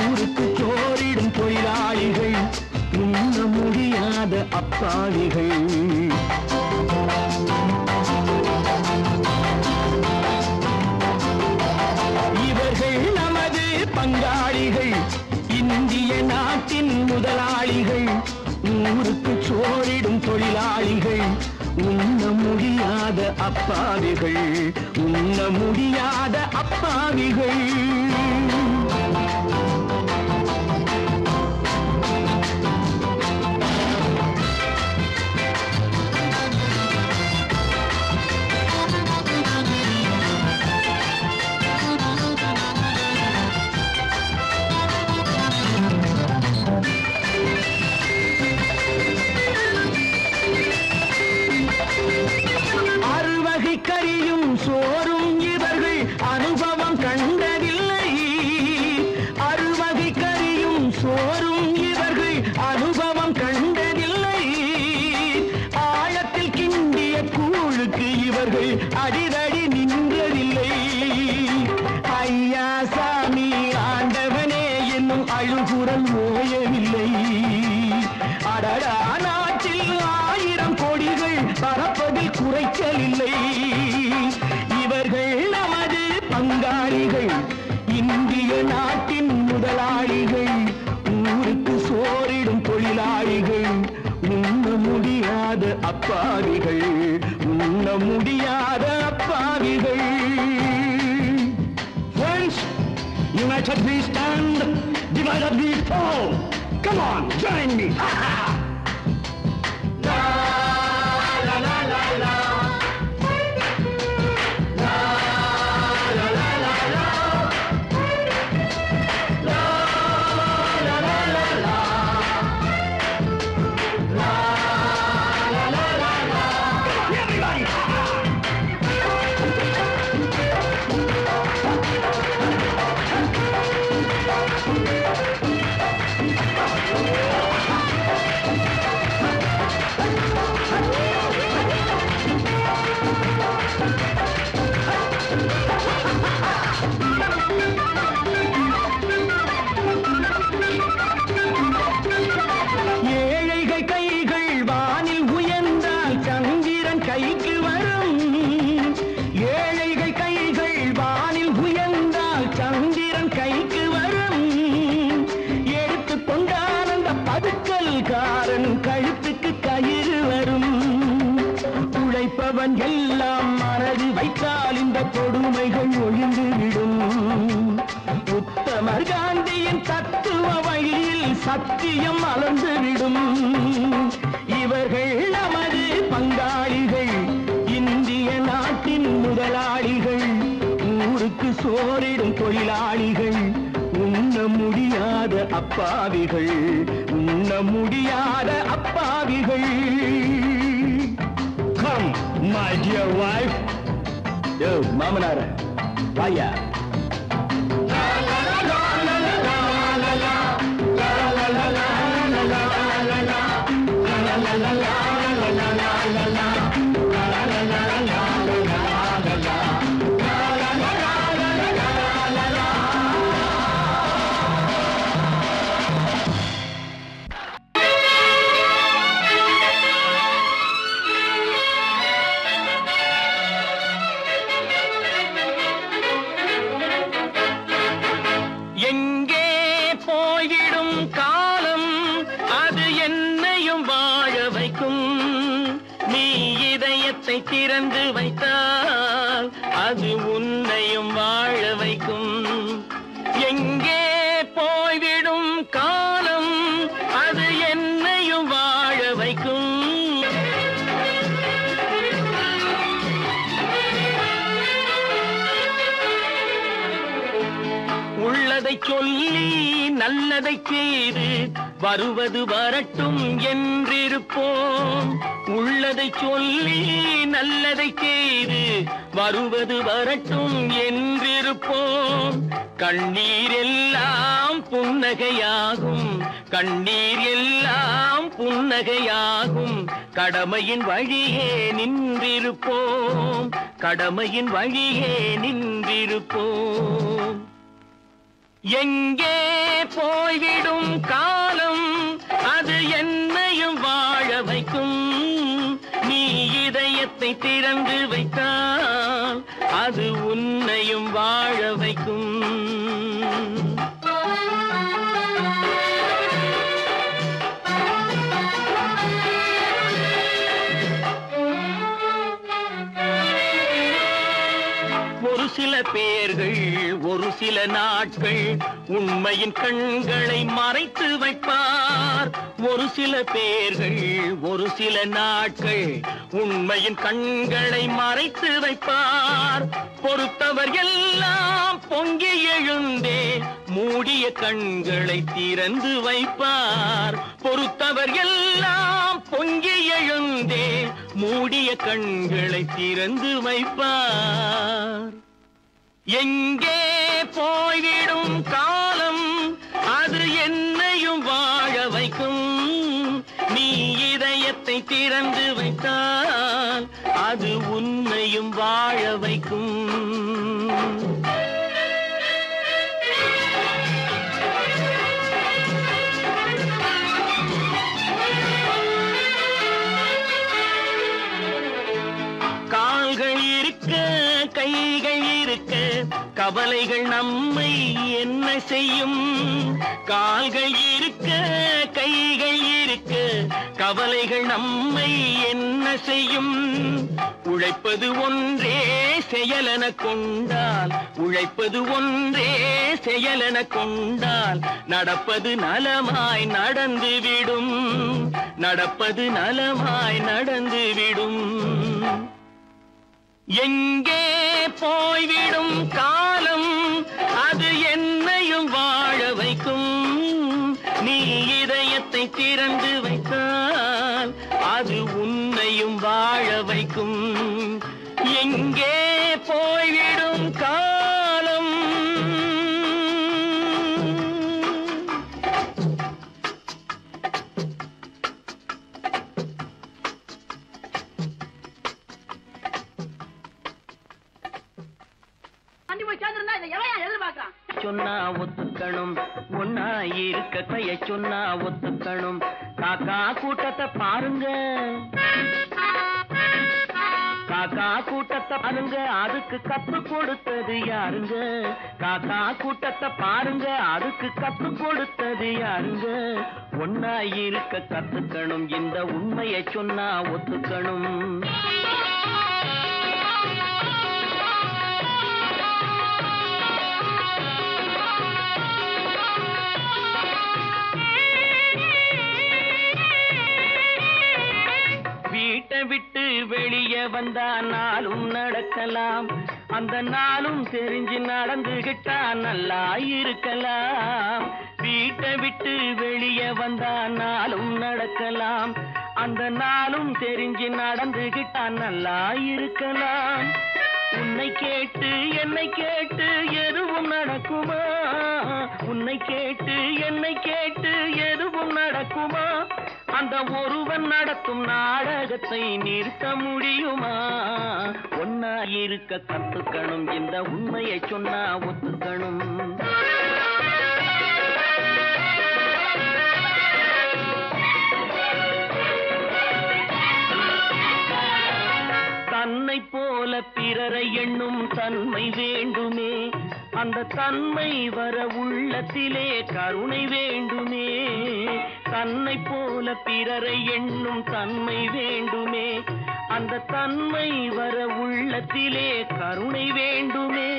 ஊருக்கு சோறிடும் தொழிலாளிகள், உண்ண முடியாத அப்பாவிகள். இவர்கள் நமது பங்காளிகள், இந்திய நாட்டின் முதலாளிகள், ஊருக்கு சோறிடும் தொழிலாளிகள், உண்ண முடியாத அப்பாவிகள், உண்ண முடியாத அப்பாவிகள். கறியும் சோறும் இவர்கள் அனுபவம் கண்டதில்லை. அறுவகை கறியும் சோறும் இவர்கள் அனுபவம் கண்டதில்லை. ஆழத்தில் கிண்டிய கூழுக்கு இவர்கள் அடிதடி நின்றதில்லை. ஐயா சாமி ஆண்டவனே என்னும் அழுகுரல் ஓயவில்லை. அடடா நாட்டில் 1000 கோடிகள் பறப்பதில் குறைச்சல் இல்லை. இவர்கள் நமது பங்காளிகள், இந்திய நாட்டின் முதலாளிகள், ஊருக்கு சோறிடும் தொழிலாளிகள், உண்ண முடியாத அப்பாவிகள், உண்ண முடியாத அப்பாவிகள். Friends, united we stand, divided we fall. Come on, join me. கழுத்துக்கு கயிறு வரும். உழைப்பவன் எல்லாம் மனது வைத்தால் இந்த கொடுமைகள் ஒழிந்துவிடும். உத்தமர் காந்தியின் தத்துவ வழியில் சத்தியம் மலர்ந்துவிடும். இவர்கள் நமது பங்காளிகள், இந்திய நாட்டின் முதலாளிகள், ஊருக்கு சோறிடும் தொழிலாளிகள், உண்ண முடியாத அப்பாவிகள், உண்ண முடியாத அப்பாவிகள். Come, my dear wife. யோ மாமனார வாயா. எங்கே போய்விடும் காலம் அது என்னையும் வாழ வைக்கும். நீ இதயத்தை திறந்து வைத்தால் அது உன்னையும் வாழ வைக்கும். எங்கே போய்விடும் காலம் அது என்னையும் வாழ வைக்கும். உள்ளதை சொல்லி நல்லதை செய்து வருவது வரட்டும் என்றிருப்போம். உள்ளதை சொல்லி நல்லதை செய்து வருவது வரட்டும் என்றிருப்போம். கண்ணீர் எல்லாம் புன்னகையாகும், கண்ணீர் எல்லாம் புன்னகையாகும். கடமையின் வழியே நின்றிருப்போம், கடமையின் வழியே நின்றிருப்போம். எங்கே போய்விடும் காலம் அது என்னையும் வாழ வைக்கும். நீ இதயத்தை திறந்து வைத்தால் அது உன்னையும் வாழ வைக்கும். ஒரு சில பேர்கள் ஒரு சில நாட்கள் உண்மையின் கண்களை மறைத்து வைப்பார். ஒரு சில பேர்கள் ஒரு சில நாட்கள் உண்மையின் கண்களை மறைத்து வைப்பார். பொறுத்தவர் எல்லாம் பொங்கி எழுந்தே மூடிய கண்களை திறந்து வைப்பார். பொறுத்தவர் எல்லாம் பொங்கி எழுந்தே மூடிய கண்களை திறந்து வைப்பார். எங்கே போய்விடும் காலம் அது என்னையும் வாழ வைக்கும். நீ இதயத்தை திறந்து வைத்தால் அது உன்னையும் வாழ வைக்கும். கால்கள் இருக்க கைகள் இருக்க கவலைகள் நம்மை என்ன செய்யும். கால்கள் இருக்க கைகள் இருக்க கவலைகள் நம்மை என்ன செய்யும். உழைப்பது ஒன்றே செயலென கொண்டால், உழைப்பது ஒன்றே செயலென கொண்டால் நடப்பது நலமாய் நடந்துவிடும், நடப்பது நலமாய் நடந்துவிடும். எங்கே போய்விடும் காலம் அது என்னையும் வாழ வைக்கும். நீ இதயத்தை திறந்து வைத்தால் அது உன்னையும் வாழ வைக்கும். எங்கே போய்விடும் காலம். சொன்னா ஒத்துக்கணும், ஒன்னா இருக்க கைய சொன்னா ஒத்துக்கணும். காக்கா கூட்டத்தை பாருங்க, காக்கா கூட்டத்தை பாருங்க, அதுக்கு கத்து கொடுத்தது யாருங்க. காக்கா கூட்டத்தை பாருங்க, அதுக்கு கத்து கொடுத்தது யாருங்க. ஒன்னா இருக்க கத்துக்கணும், இந்த உண்மையை சொன்னா ஒத்துக்கணும். விட்டு வெளியே வந்தா நாளும் நடக்கலாம், அந்த நாளும் தெரிஞ்சு நடந்துகிட்டா நல்லா இருக்கலாம். வீட்டை விட்டு வெளியே வந்தா நாளும் நடக்கலாம், அந்த நாளும் தெரிஞ்சு நடந்துகிட்டா நல்லா இருக்கலாம். உன்னை கேட்டு என்னை கேட்டு எதுவும் நடக்குமா, உன்னை கேட்டு என்னை கேட்டு எதுவும் நடக்குமா, அந்த ஒருவன் நடத்தும் நாடகத்தை நிறுத்த முடியுமா? ஒன்னா இருக்க கத்துக்கணும், இந்த உண்மையை சொன்னா ஒத்துக்கணும். தன்னை போல பிறரை எண்ணும் தன்மை வேண்டுமே, அந்த தன்மை வர உள்ளத்திலே கருணை வேண்டுமே. தன்னை போல பிறரை எண்ணும் தன்மை வேண்டுமே, அந்த தன்மை வர உள்ளத்திலே கருணை வேண்டுமே.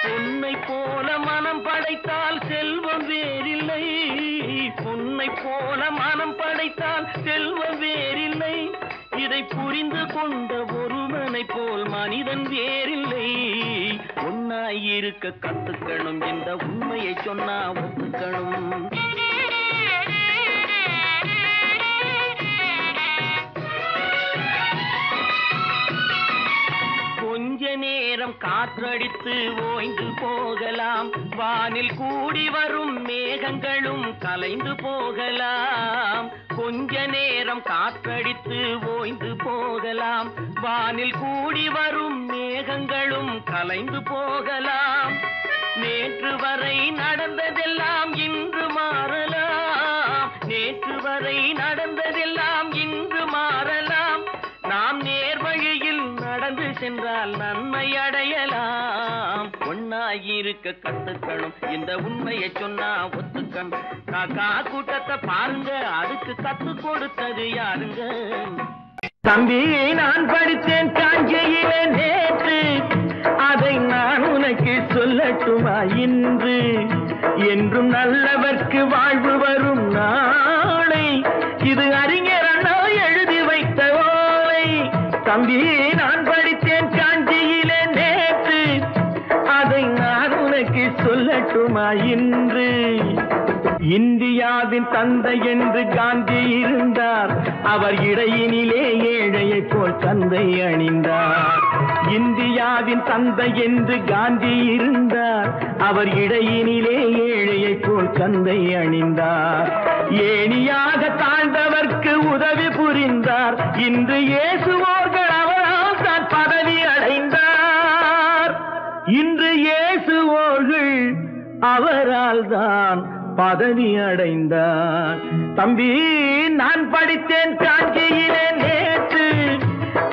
பொன்னை போல மனம் படைத்தால் செல்வம் வேறில்லை, பொன்னை போல மனம் படைத்தால் செல்வம் வேறில்லை. இதை புரிந்து கொண்ட ஒருவனை போல் மனிதன் வேறில்லை. ஒன்னாயிருக்க கத்துக்கணும், இந்த உண்மையை சொன்னா ஒத்துக்கணும். கொஞ்ச நேரம் காற்றடித்து ஓய்ந்து போகலாம், வானில் கூடி வரும் மேகங்களும் கலைந்து போகலாம். கொஞ்ச நேரம் காற்றடித்து ஓய்ந்து போகலாம், வானில் கூடி வரும் மேகங்களும் கலைந்து போகலாம். நேற்று வரை நடந்ததெல்லாம் இன்று மாறலாம், நேற்று வரை நடந்ததெல்லாம் இன்று மாறலாம். நாம் நேர் வழியில் நடந்து சென்றால் நன்மை அடையலாம். ஒன்னாயிருக்க கத்துக்கணும், இந்த உண்மையை சொன்னா ஒத்துக்கணும். காக்கா கூட்டத்தை பாருங்க, அதுக்கு கத்து கொடுத்தது யாருங்க? தம்பி, நான் படித்தேன் காஞ்சியிலே நேற்று, அதை நான் உனக்கு சொல்லட்டுமா இன்று? என்றும் நல்லவர்க்கு வாழ்வு வரும் நாளை, இது அறிஞர் அண்ணா எழுதி வைத்த ஓலை. தம்பி, நான் படித்தேன் காஞ்சியிலே நேற்று, அதை நான் உனக்கு சொல்லட்டுமா இன்று? இந்தியாவின் தந்தை என்று காந்தி இருந்தார், அவர் இடையினிலே ஏழையை போல் தந்தை அணிந்தார். இந்தியாவின் தந்தை என்று காந்தி இருந்தார், அவர் இடையினிலே ஏழையை போல் தந்தை அணிந்தார். ஏணியாக தாழ்ந்தவர்க்கு உதவி புரிந்தார், இன்று இயேசுவோர்கள் அவரால் தான் பதவி அடைந்தார். இன்று இயேசுவோர்கள் அவரால் தான் பதவி அடைந்தார். தம்பி, நான் படித்தேன் காஞ்சியிலே நேற்று,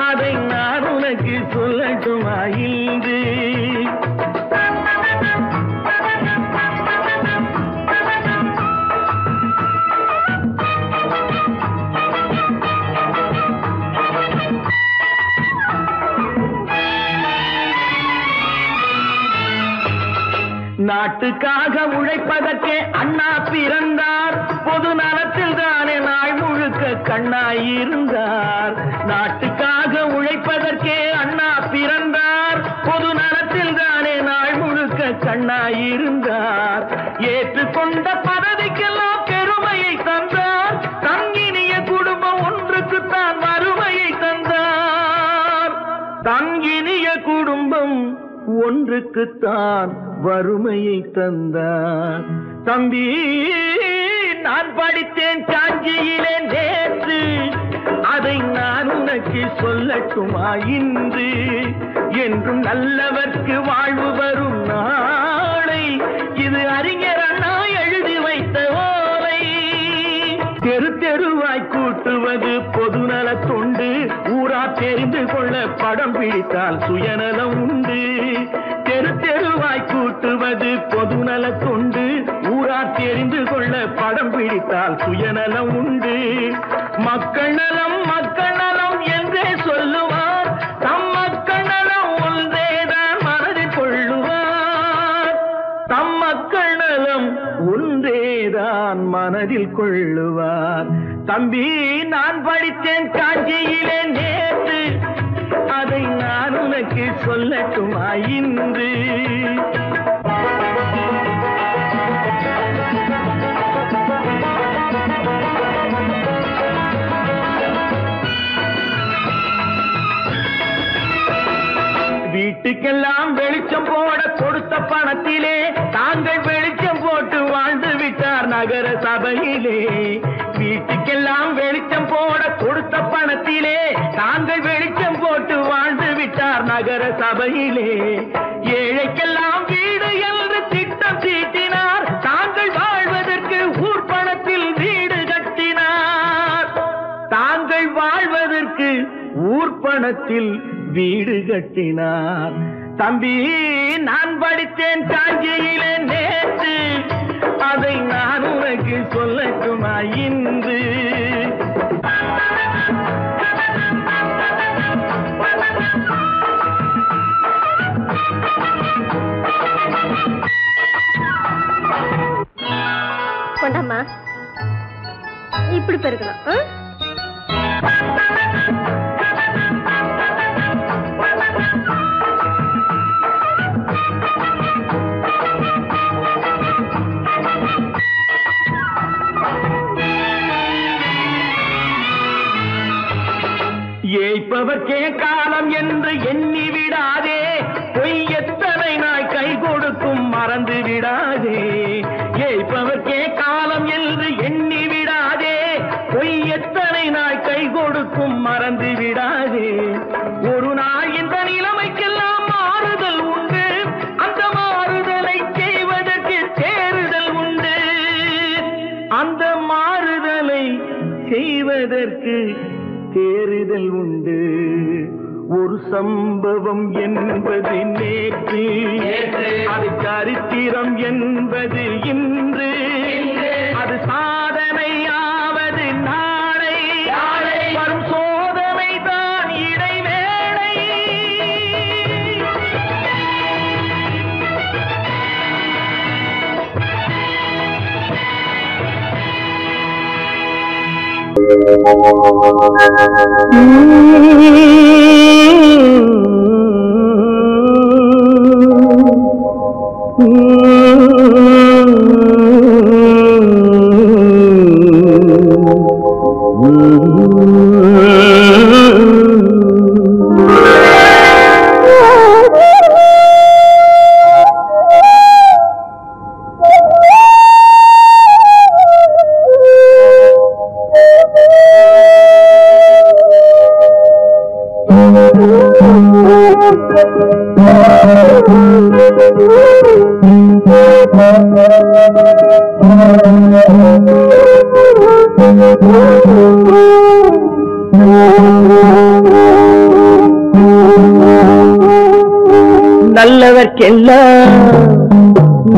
அதை நான் உனக்கு சொல்லட்டுமா இன்று? நாட்டுக்காக உழைப்பதற்கே அண்ணா பிறந்தார், பொது நலத்தில் தானே நாள் முழுக்க கண்ணாயிருந்தார். நாட்டுக்காக உழைப்பதற்கே அண்ணா பிறந்தார், பொது நலத்தில் தானே நாள் முழுக்க கண்ணாயிருந்தார். ஏற்றுக்கொண்ட பதவிக்கெல்லாம் பெருமையை தந்தார், தங்கினிய குடும்பம் ஒன்றுக்குத்தான் வறுமையை தந்தார். தங்கினிய குடும்பம் ஒன்றுக்குத்தான் வறுமையை தந்தார். தம்பி, நான் படித்தேன் காஞ்சியிலே நேற்று, அதை நான் உனக்கு சொல்லட்டுமா இன்று? என்றும் நல்லவர்க்கு வாழ்வு வரும் நாளை, இது அறிஞர் அண்ணா எழுதி வைத்த ஓலை. தெரு தெருவாய் கூட்டுவது பொதுநல தொண்டு, ஊரா தெரிந்து கொள்ள படம் பிடித்தால் சுயநலம் உண்டு. தெரு தெருவாய் கூட்டுவது பொதுநல தொண்டு, ஊரா தெரிந்து கொள்ள படம் பிடித்தால் சுயநலம் உண்டு. மக்கள் நலம் மக்கள் நலம் என்றே சொல்லுவார், தம் மக்கள் நலம் ஒன்றேதான் மனதில் கொள்ளுவார். தம் மக்கள் நலம் ஒன்றேதான் மனதில் கொள்ளுவார். தம்பி நான் படித்தேன் காஞ்சியிலே நேற்று, அதை நான் உனக்கு சொல்லட்டுமா இன்று? வீட்டுக்கெல்லாம் வெளிச்சம் போட கொடுத்த பணத்திலே தாங்கள் வெளிச்சம் போட்டு வாழ்ந்து விட்டார் நகர சபையிலே. வீட்டுக்கெல்லாம் வெளிச்சம் போட கொடுத்த பணத்திலே தாங்கள் வெளிச்சம் போட்டு வாழ்ந்து விட்டார் நகர சபையிலே. ஏழைக்கெல்லாம் வீடு என்று திட்டம் தீட்டினார், தாங்கள் வாழ்வதற்கு ஊர் பணத்தில் வீடு கட்டினார். தாங்கள் வாழ்வதற்கு ஊர் பணத்தில் வீடு கட்டினார். தம்பி நான் படித்தேன் காஞ்சியிலே நேற்று, அதை நான் உனக்கு சொல்லட்டுமா இன்று? கொண்டாமா, இப்படி பெருக்கணும். ஏய்ப்பவர்க்கே காலம் என்று எண்ணி விடாதே, பொய் எத்தனை நாய் கை கொடுக்கும் மறந்து விடாதே. ஏய்ப்பவர்க்கே காலம் என்று எண்ணி விடாதே, பொய் எத்தனை நாய் கை கொடுக்கும் மறந்து விடாதே. ஒரு நாள் இந்த நிலைமைக்கெல்லாம் மாறுதல் உண்டு, அந்த மாறுதலை செய்வதற்கு தேறுதல் உண்டு. அந்த மாறுதலை செய்வதற்கு தேறுதல் உண்டு. ஒரு சம்பவம் என்பது நேற்று, அது சரித்திரம் என்பது இன்று, அது சாதனையாவது நாளை, வரும் சோதனை தான் இடைவேளை.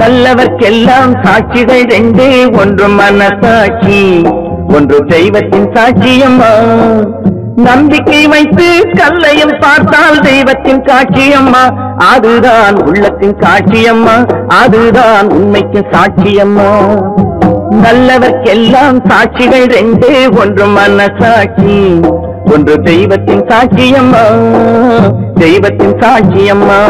நல்லவர்க்கெல்லாம் சாட்சிகள் ரெண்டு, ஒன்று மனசாட்சி, ஒன்று தெய்வத்தின் சாட்சியம்மா. நம்பிக்கை வைத்து கல்லையும் பார்த்தால் தெய்வத்தின் காட்சியம்மா, அதுதான் உள்ளத்தின் காட்சியம்மா, அதுதான் உண்மைக்கு சாட்சியம்மா. நல்லவர்க்கெல்லாம் சாட்சிகள் ரெண்டு, ஒன்று மனசாட்சி, ஒன்று தெய்வத்தின் சாட்சியம்மா, தெய்வத்தின் சாட்சியம்மா.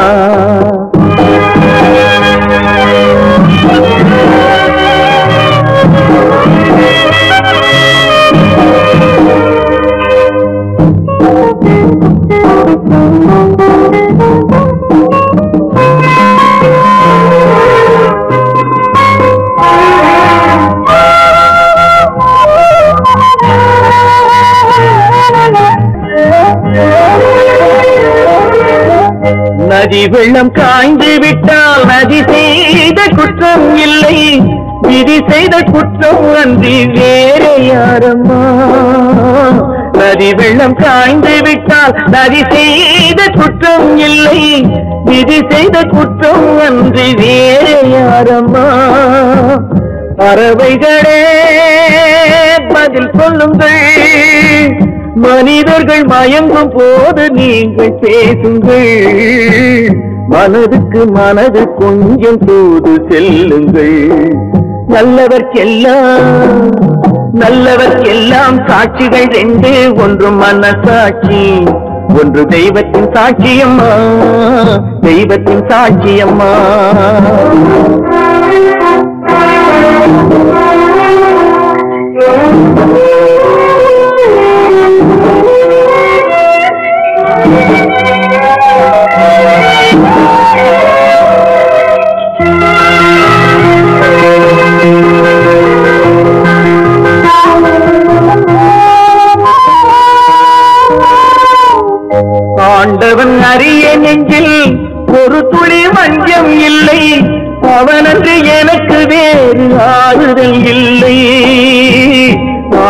நதி வெள்ளம் காய்ந்து விட்டால் நதி செய்த குற்றம் இல்லை, விதி செய்த குற்றம் அன்றி வேறு யாரம்மா. நதி வெள்ளம் காய்ந்து விட்டால் நதி செய்த குற்றம் இல்லை, விதி செய்த குற்றம் அன்றி வேறு யாரம்மா. பறவைகளே பதில் சொல்லுங்கள், மனிதர்கள் மயங்கும் போது நீங்கள் பேசுங்கள். மனதுக்கு மனது கொஞ்சம் தூது செல்லுங்கள். நல்லவர்க்கெல்லாம் சாட்சிகள் ரெண்டு, ஒன்று மனசாட்சி, ஒன்று தெய்வத்தின் சாட்சியம்மா, தெய்வத்தின் சாட்சியம்மா. ஆண்டவன் அறிய நெஞ்சில் ஒரு துளி வஞ்சம் இல்லை, அவனன்று எனக்கு வேறு ஆறுதல் இல்லை.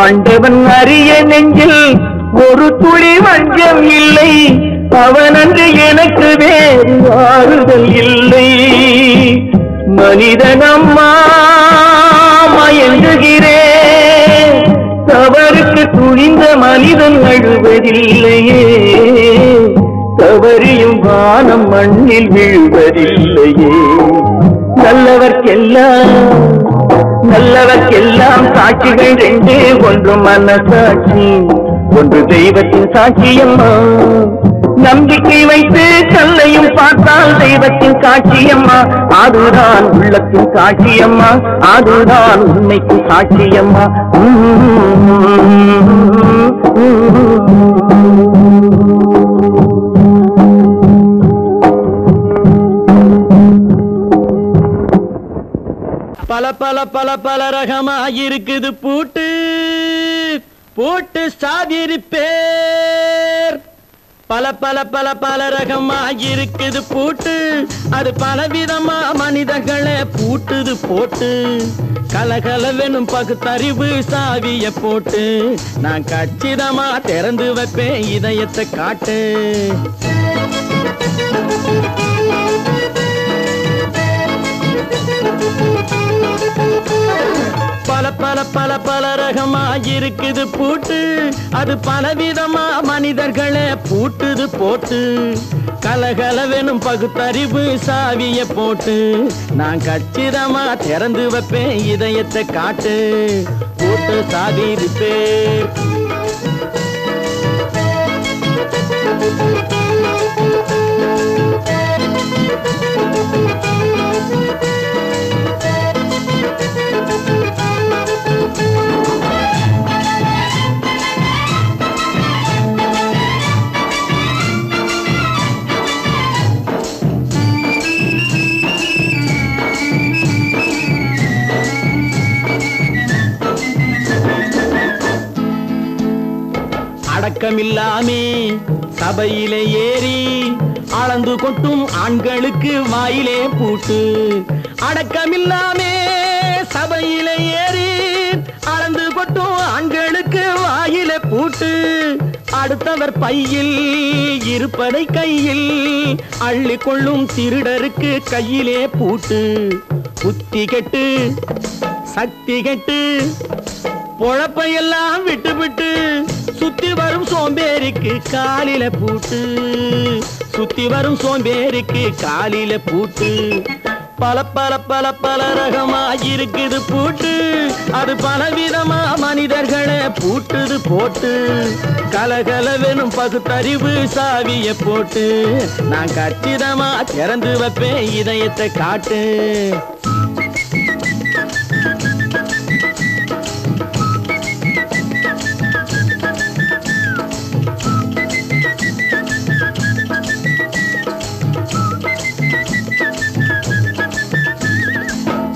ஆண்டவன் அறிய நெஞ்சில் ஒரு துளி வஞ்சம் இல்லை, அவனன்று எனக்கு வேறு ஆறுதல் இல்லை. மனிதனம்மா மயங்குகிறேன், தவறுக்கு துணிந்த மனிதன் அழுவதில்லையே, தவறியும் வானம் மண்ணில் விழுவதில்லையே. நல்லவர்க்கெல்லாம் சாட்சிகள் ரெண்டு, ஒன்று மனசாட்சி, ஒன்று தெய்வத்தின் சாட்சியம்மா. நம்பிக்கை வைத்து கல்லையும் பார்த்தால் தெய்வத்தின் சாட்சியம்மா, அதுதான் உள்ளத்தின் சாட்சியம்மா, அதுதான் உண்மைக்கு சாட்சியம்மா. பல பல பல பல ரகமா இருக்குது பூட்டு, பூட்டு சாதிரி பேர். பல பல பல பல ரகமா இருக்குது பூட்டு, அது பலவிதமா மனிதர்களை பூட்டுது போட்டு. கலகலவெனும் பகுத்தறிவு சாவிய போட்டு, நான் கச்சிதமா திறந்து வைப்பேன் இதயத்தை காட்டு. பல பல பல பல ரகமா இருக்குது பூட்டு, அது பலவிதமா மனிதர்களை பூட்டுது போட்டு. கலகலவெனும் பகுத்தறிவு சாவிய போட்டு, நான் கச்சிதமா திறந்து வைப்பேன் இதயத்தை காட்டு. போட்டு சாதிரி பேர். அடக்கமில்லாமே சபையிலே ஏறி அளந்து கொட்டும் ஆண்களுக்கு வாயிலே பூட்டு. அடக்கமில்லாமே சபையிலே ஏறி அளந்து கொட்டும் ஆண்களுக்கு வாயிலே பூட்டு. அடுத்தவர் பையில் இருப்பதை கையில் அள்ளிக்கொள்ளும் திருடருக்கு கையிலே பூட்டு. புத்தி கெட்டு சக்தி கெட்டு பொழப்பையெல்லாம் விட்டு விட்டு சுத்தி வரும் சோம்பேறிக்கு காலில பூட்டு, சுத்தி வரும் சோம்பேறிக்கு காலில பூட்டு. பல பல பல பல ரகமா இருக்குது பூட்டு, அது பலவிதமா மனிதர்களை பூட்டுது போட்டு. கலகலவெனும் பகுத்தறிவு சாவிய போட்டு, நான் கச்சிதமா திறந்து வைப்பேன் இதயத்தை காட்டு.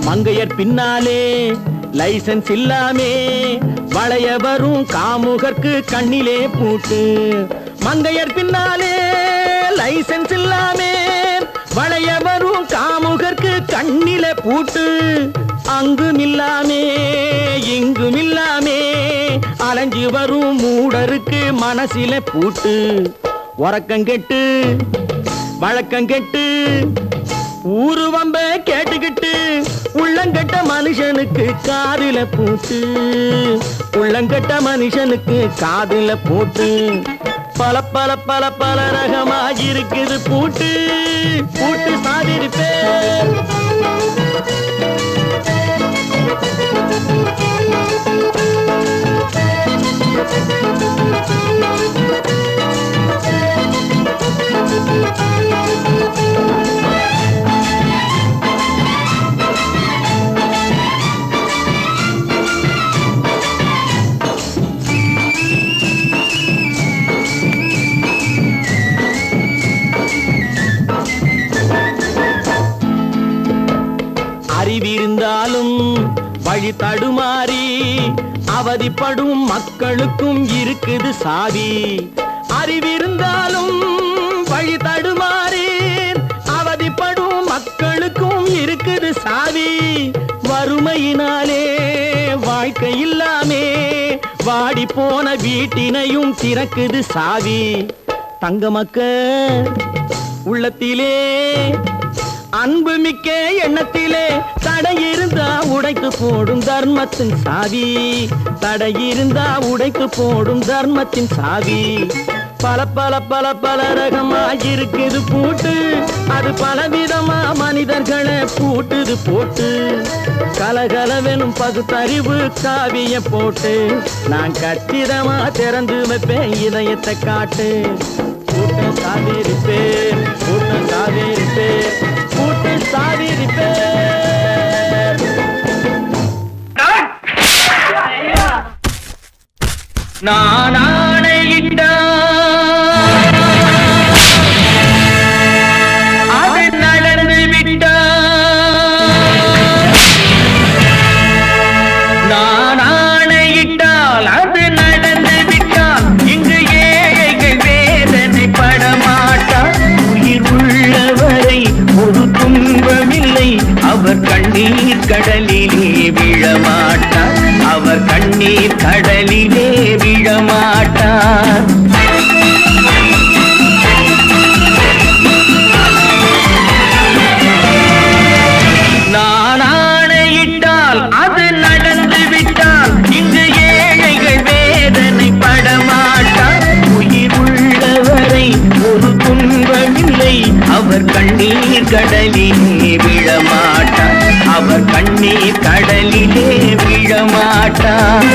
மங்கையர் பின்னாலே லைசன்ஸ் இல்லாமே வளைய வரும் காமுகர்க்கு கண்ணிலே பூட்டு. மங்கையர் பின்னாலே லைசன்ஸ் இல்லாமே வளைய வரும் காமுகர்க்கு கண்ணிலே பூட்டு. அங்கும் இல்லாமே இங்கும் இல்லாமே அலைஞ்சு வரும் மூடருக்கு மனசில பூட்டு. உறக்கங்கெட்டு வழக்கங்கெட்டு ஊரு வம்ப கேட்டுக்கிட்டு உள்ளங்கட்ட மனுஷனுக்கு காதில பூட்டு, உள்ளங்கட்ட மனுஷனுக்கு காதில பூட்டு. பல பல பல பல ரகமாயிருக்குது பூட்டு பூட்டு சாதிருப்பேன். அறிவிருந்தாலும் வழி தடுமாறி அவதிப்படும் மக்களுக்கும் இருக்குது சாவி. அறிவிருந்தாலும் வழி தடுமாறி அவதிப்படும் மக்களுக்கும் இருக்குது சாவி. வறுமையினாலே வாழ்க்கை இல்லாமே வாடி போன வீட்டினையும் திறக்குது சாவி. தங்க மக்கள் உள்ளத்திலே அன்பு மிக்க எண்ணத்திலே தடையிருந்தா உடைத்து போடும் தர்மத்தின் சாவி. தடையிருந்தா உடைத்து போடும் தர்மத்தின் சாவி. பல பல பல பல ரகமாயிருக்குது பூட்டு அது பலவிதமா மனிதர்களை பூட்டுது போட்டு. கலகலவெனும் பகுத்தறிவு காவிய போட்டு நான் கச்சிதமா திறந்து வைப்பேன் இதயத்தை காட்டு. கூட்டம் சாதிருப்பேன் கூட்டம் சாதிருப்பேன் கூட்டு சாதிருப்பேன். நான் ஆணையிட்டான் அது நடந்து விட்டான். நான் ஆணையிட்டால் அது நடந்து விட்டால் இங்கு ஏழைகள் வேதனை படமாட்டார். உயிர் உள்ளவரை ஒரு துன்பமில்லை அவர் கண்ணீர் கடலிலே விழமாட்டார். அவர் கண்ணீர் கடலிலே விழமாட்டார். நான் ஆணையிட்டால் அது நடந்து விட்டால் இங்கு ஏழைகள் வேதனை படமாட்டார். உயிர் உள்ளவரை ஒரு துன்பமில்லை அவர் கண்ணீர் கடலிலே விழமாட்டார். அவர் கண்ணீர் கடலிலே விழமாட்டார்.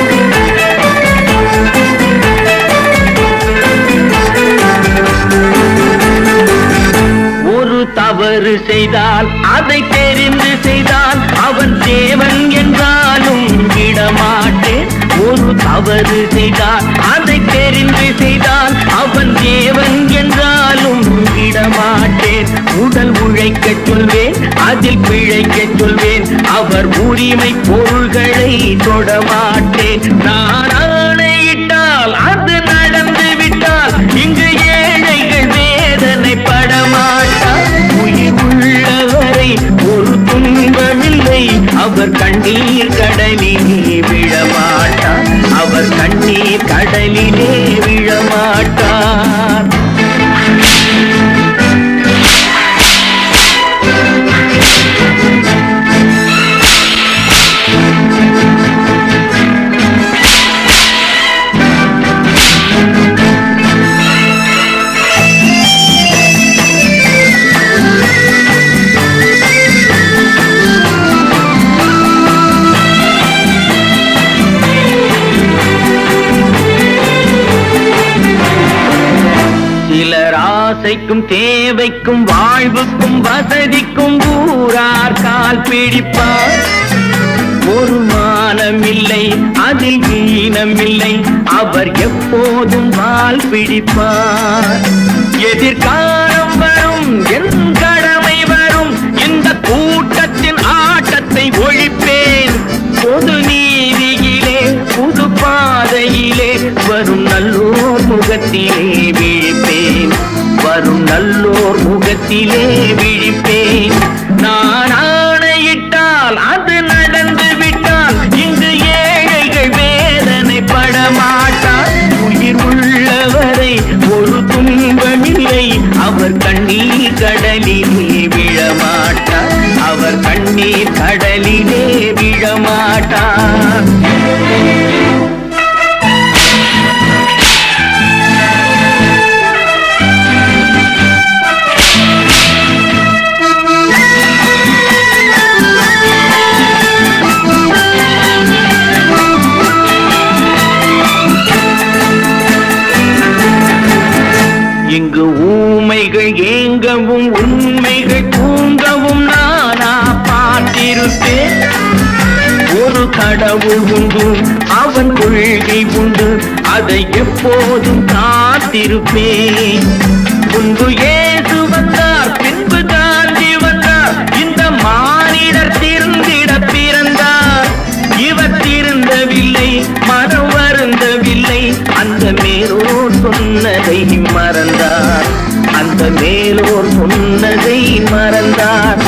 ஒரு தவறு செய்தால் அதை தெரிந்து செய்தால் அவன் தேவன் என்றாலும் விடமாட்டேன். ஒரு தவறு செய்தால் அதை தெரிந்து செய்தால் அவன் தேவன் என்றாலும் விடமாட்டேன். உடல் உழைக்க சொல்வேன் அதில் பிழைக்க சொல்வேன் அவர் உரிமை பொருள்களை தொடமாட்டேன். நான் ஆணையிட்டால் அது நடந்து விட்டால் இங்கு ஏழைகள் வேதனை படமாட்டார். உயிர் உள்ளவரை ஒரு துன்பமில்லை அவர் கண்ணீர் கடலிலே விழமாட்டார். அவர் கண்ணீர் கடலிலே விழமாட்டார். சிலர் ஆசைக்கும் தேவைக்கும் வாழ்வுக்கும் வசதிக்கும் ஊரார் கால் பிடிப்பார். ஒரு மானமில்லை அதில் ஈனமில்லை அவர் எப்போதும் வால் பிடிப்பார். எதிர்காலம் வரும் என் கடமை வரும் இந்த கூட்டத்தின் ஆட்டத்தை ஒழிப்பேன். பொது நீதியிலே புது பாதையிலே வரும் நல்லோர் முகத்திலே விழிப்பேன். வரும் நல்லோர் முகத்திலே விழிப்பேன். நான் ஆணையிட்டால் அது நடந்து விட்டால் இங்கு ஏழைகள் வேதனை படமாட்டார். உயிர் உள்ளவரை ஒரு துன்பமில்லை அவர் கண்ணீர் கடலிலே விழமாட்டார். அவர் கண்ணீர் கடலிலே விழமாட்டார். தூங்கவும் உண்மைகள் தூங்கவும் நானா பார்த்திருப்பேன். ஒரு கடவுள் உண்டு, அவன் கொள்கை உண்டு, அதை எப்போதும் காத்திருப்பேன். முன்பு இயேசு வந்தார், பின்பு காந்தி வந்தார், இந்த மானிடர் திருந்திட பிறந்தார். இவர் திருந்தவில்லை, மனம் வருந்தவில்லை, அந்த மேலோர் சொன்னதை மறந்தார். அந்த மேலோர் சொன்னதை மறந்தார்.